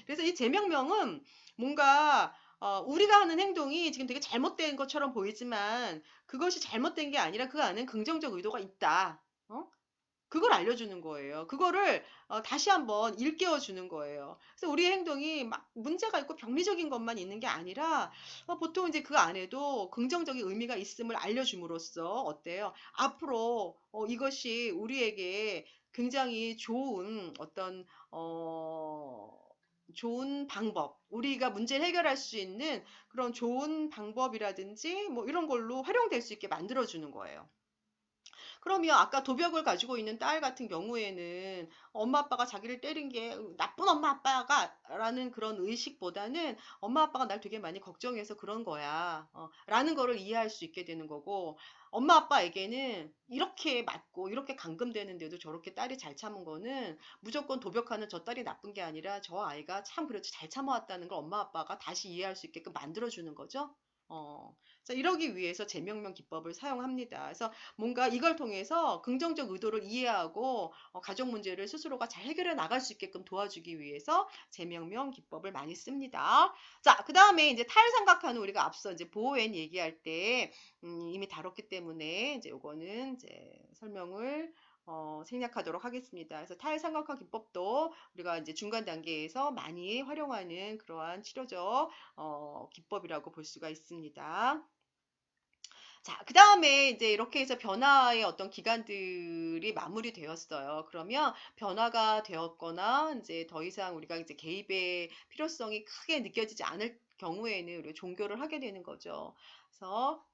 그래서 이 재명명은 뭔가 우리가 하는 행동이 지금 되게 잘못된 것처럼 보이지만 그것이 잘못된 게 아니라 그 안에 긍정적 의도가 있다. 어? 그걸 알려주는 거예요. 그거를 다시 한번 일깨워 주는 거예요. 그래서 우리의 행동이 막 문제가 있고 병리적인 것만 있는 게 아니라 보통 이제 그 안에도 긍정적인 의미가 있음을 알려줌으로써 어때요? 앞으로 이것이 우리에게 굉장히 좋은 어떤 좋은 방법, 우리가 문제를 해결할 수 있는 그런 좋은 방법이라든지 뭐 이런 걸로 활용될 수 있게 만들어주는 거예요. 그러면 아까 도벽을 가지고 있는 딸 같은 경우에는 엄마 아빠가 자기를 때린 게 나쁜 엄마 아빠가 라는 그런 의식보다는 엄마 아빠가 날 되게 많이 걱정해서 그런 거야. 라는 거를 이해할 수 있게 되는 거고 엄마 아빠에게는 이렇게 맞고 이렇게 감금되는데도 저렇게 딸이 잘 참은 거는 무조건 도벽하는 저 딸이 나쁜 게 아니라 저 아이가 참 그래도 잘 참아왔다는 걸 엄마 아빠가 다시 이해할 수 있게끔 만들어주는 거죠. 그래서 이러기 위해서 재명명 기법을 사용합니다. 그래서 뭔가 이걸 통해서 긍정적 의도를 이해하고 가족 문제를 스스로가 잘 해결해 나갈 수 있게끔 도와주기 위해서 재명명 기법을 많이 씁니다. 자, 그 다음에 이제 탈삼각한은 우리가 앞서 이제 보호엔 얘기할 때 이미 다뤘기 때문에 이제 요거는 이제 설명을 생략하도록 하겠습니다. 그래서 탈삼각한 기법도 우리가 이제 중간 단계에서 많이 활용하는 그러한 치료적 기법이라고 볼 수가 있습니다. 자, 그 다음에 이제 이렇게 해서 변화의 어떤 기간들이 마무리되었어요. 그러면 변화가 되었거나 이제 더 이상 우리가 이제 개입의 필요성이 크게 느껴지지 않을 경우에는 우리가 종교를 하게 되는 거죠. 그래서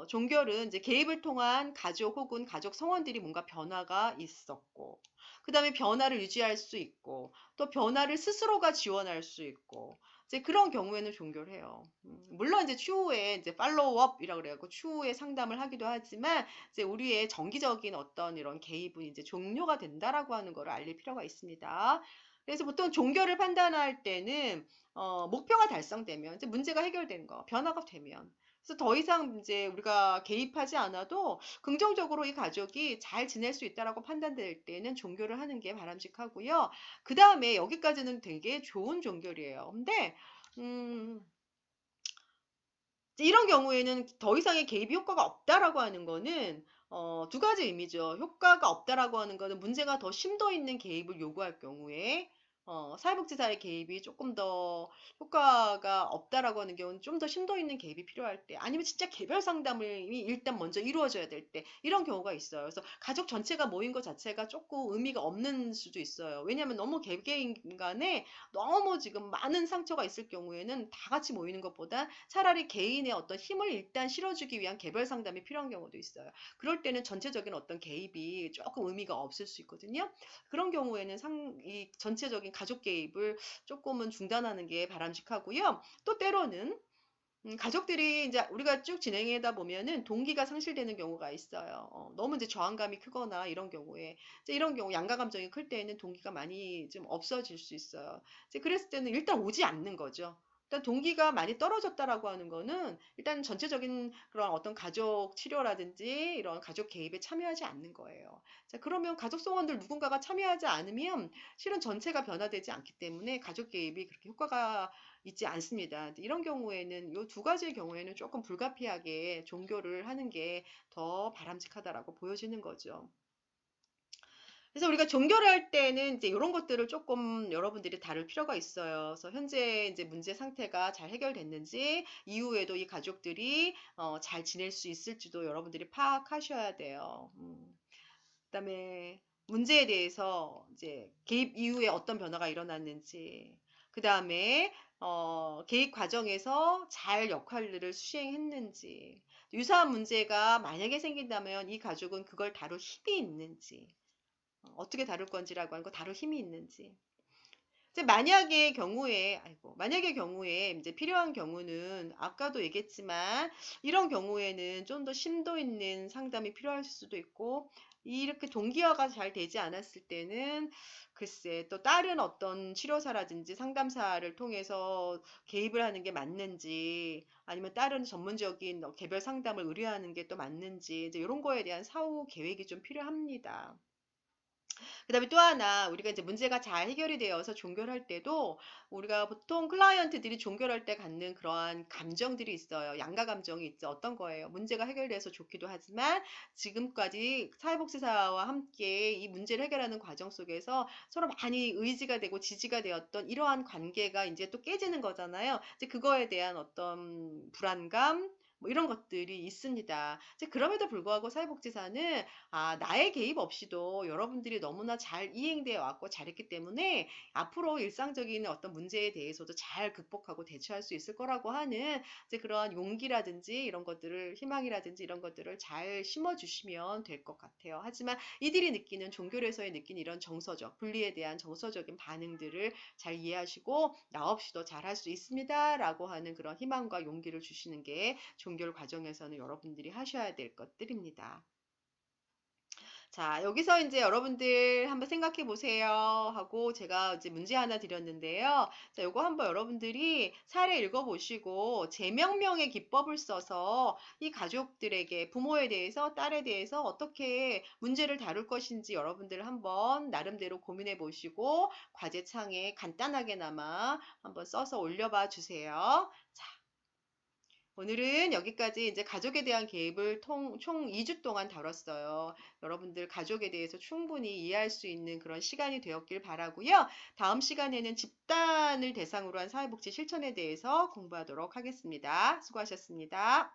종교는 이제 개입을 통한 가족 혹은 가족 성원들이 뭔가 변화가 있었고, 그 다음에 변화를 유지할 수 있고, 또 변화를 스스로가 지원할 수 있고, 이제 그런 경우에는 종교를 해요. 물론 이제 추후에 이제 팔로우업이라고 그래갖고 추후에 상담을 하기도 하지만 이제 우리의 정기적인 어떤 이런 개입은 이제 종료가 된다라고 하는 거를 알릴 필요가 있습니다. 그래서 보통 종교를 판단할 때는 목표가 달성되면 이제 문제가 해결되는 거, 변화가 되면 그래서 더 이상 이제 우리가 개입하지 않아도 긍정적으로 이 가족이 잘 지낼 수 있다라고 판단될 때는 종교를 하는 게 바람직하고요. 그 다음에 여기까지는 되게 좋은 종교이에요. 근데 음, 이런 경우에는 더 이상의 개입이 효과가 없다라고 하는 거는 두 가지 의미죠. 효과가 없다라고 하는 거는 문제가 더 심도 있는 개입을 요구할 경우에 사회복지사의 개입이 조금 더 효과가 없다라고 하는 경우는 좀 더 심도 있는 개입이 필요할 때 아니면 진짜 개별 상담이 일단 먼저 이루어져야 될 때 이런 경우가 있어요. 그래서 가족 전체가 모인 것 자체가 조금 의미가 없는 수도 있어요. 왜냐하면 너무 개개인 간에 너무 지금 많은 상처가 있을 경우에는 다 같이 모이는 것보다 차라리 개인의 어떤 힘을 일단 실어주기 위한 개별 상담이 필요한 경우도 있어요. 그럴 때는 전체적인 어떤 개입이 조금 의미가 없을 수 있거든요. 그런 경우에는 이 전체적인 가족 개입을 조금은 중단하는 게 바람직하고요. 또 때로는 가족들이 이제 우리가 쭉 진행하다 보면은 동기가 상실되는 경우가 있어요. 너무 이제 저항감이 크거나 이런 경우에 이제 이런 경우 양가 감정이 클 때에는 동기가 많이 좀 없어질 수 있어요. 이제 그랬을 때는 일단 오지 않는 거죠. 일단 동기가 많이 떨어졌다라고 하는 거는 일단 전체적인 그런 어떤 가족 치료라든지 이런 가족 개입에 참여하지 않는 거예요. 자, 그러면 가족 성원들 누군가가 참여하지 않으면 실은 전체가 변화되지 않기 때문에 가족 개입이 그렇게 효과가 있지 않습니다. 이런 경우에는 이 두 가지의 경우에는 조금 불가피하게 종교를 하는 게 더 바람직하다라고 보여지는 거죠. 그래서 우리가 종교를 할 때는 이제 이런 것들을 조금 여러분들이 다룰 필요가 있어요. 그래서 현재 이제 문제 상태가 잘 해결됐는지, 이후에도 이 가족들이 잘 지낼 수 있을지도 여러분들이 파악하셔야 돼요. 그다음에 문제에 대해서 이제 개입 이후에 어떤 변화가 일어났는지, 그다음에 개입 과정에서 잘 역할들을 수행했는지, 유사한 문제가 만약에 생긴다면 이 가족은 그걸 다룰 힘이 있는지, 어떻게 다룰 건지라고 하는 거 다룰 힘이 있는지. 이제 만약의 경우에 이제 필요한 경우는 아까도 얘기했지만 이런 경우에는 좀 더 심도 있는 상담이 필요할 수도 있고 이렇게 동기화가 잘 되지 않았을 때는 글쎄 또 다른 어떤 치료사라든지 상담사를 통해서 개입을 하는 게 맞는지 아니면 다른 전문적인 개별 상담을 의뢰하는 게 또 맞는지 이제 이런 거에 대한 사후 계획이 좀 필요합니다. 그다음에 또 하나 우리가 이제 문제가 잘 해결이 되어서 종결할 때도 우리가 보통 클라이언트들이 종결할 때 갖는 그러한 감정들이 있어요. 양가 감정이 있죠. 어떤 거예요? 문제가 해결돼서 좋기도 하지만 지금까지 사회복지사와 함께 이 문제를 해결하는 과정 속에서 서로 많이 의지가 되고 지지가 되었던 이러한 관계가 이제 또 깨지는 거잖아요. 이제 그거에 대한 어떤 불안감 뭐 이런 것들이 있습니다. 이제 그럼에도 불구하고 사회복지사는 나의 개입 없이도 여러분들이 너무나 잘 이행되어 왔고 잘했기 때문에 앞으로 일상적인 어떤 문제에 대해서도 잘 극복하고 대처할 수 있을 거라고 하는 이제 그런 용기라든지 이런 것들을 희망이라든지 이런 것들을 잘 심어주시면 될 것 같아요. 하지만 이들이 느끼는 종교에서의 느끼는 이런 정서적 분리에 대한 정서적인 반응들을 잘 이해하시고 나 없이도 잘할 수 있습니다라고 하는 그런 희망과 용기를 주시는 게 종교 과정에서는 여러분들이 하셔야 될 것들입니다. 자, 여기서 이제 여러분들 한번 생각해 보세요 하고 제가 이제 문제 하나 드렸는데요. 자, 요거 한번 여러분들이 사례 읽어보시고 제명명의 기법을 써서 이 가족들에게 부모에 대해서 딸에 대해서 어떻게 문제를 다룰 것인지 여러분들 한번 나름대로 고민해 보시고 과제창에 간단하게나마 한번 써서 올려봐 주세요. 자, 오늘은 여기까지 이제 가족에 대한 개입을 총 2주 동안 다뤘어요. 여러분들 가족에 대해서 충분히 이해할 수 있는 그런 시간이 되었길 바라고요. 다음 시간에는 집단을 대상으로 한 사회복지 실천에 대해서 공부하도록 하겠습니다. 수고하셨습니다.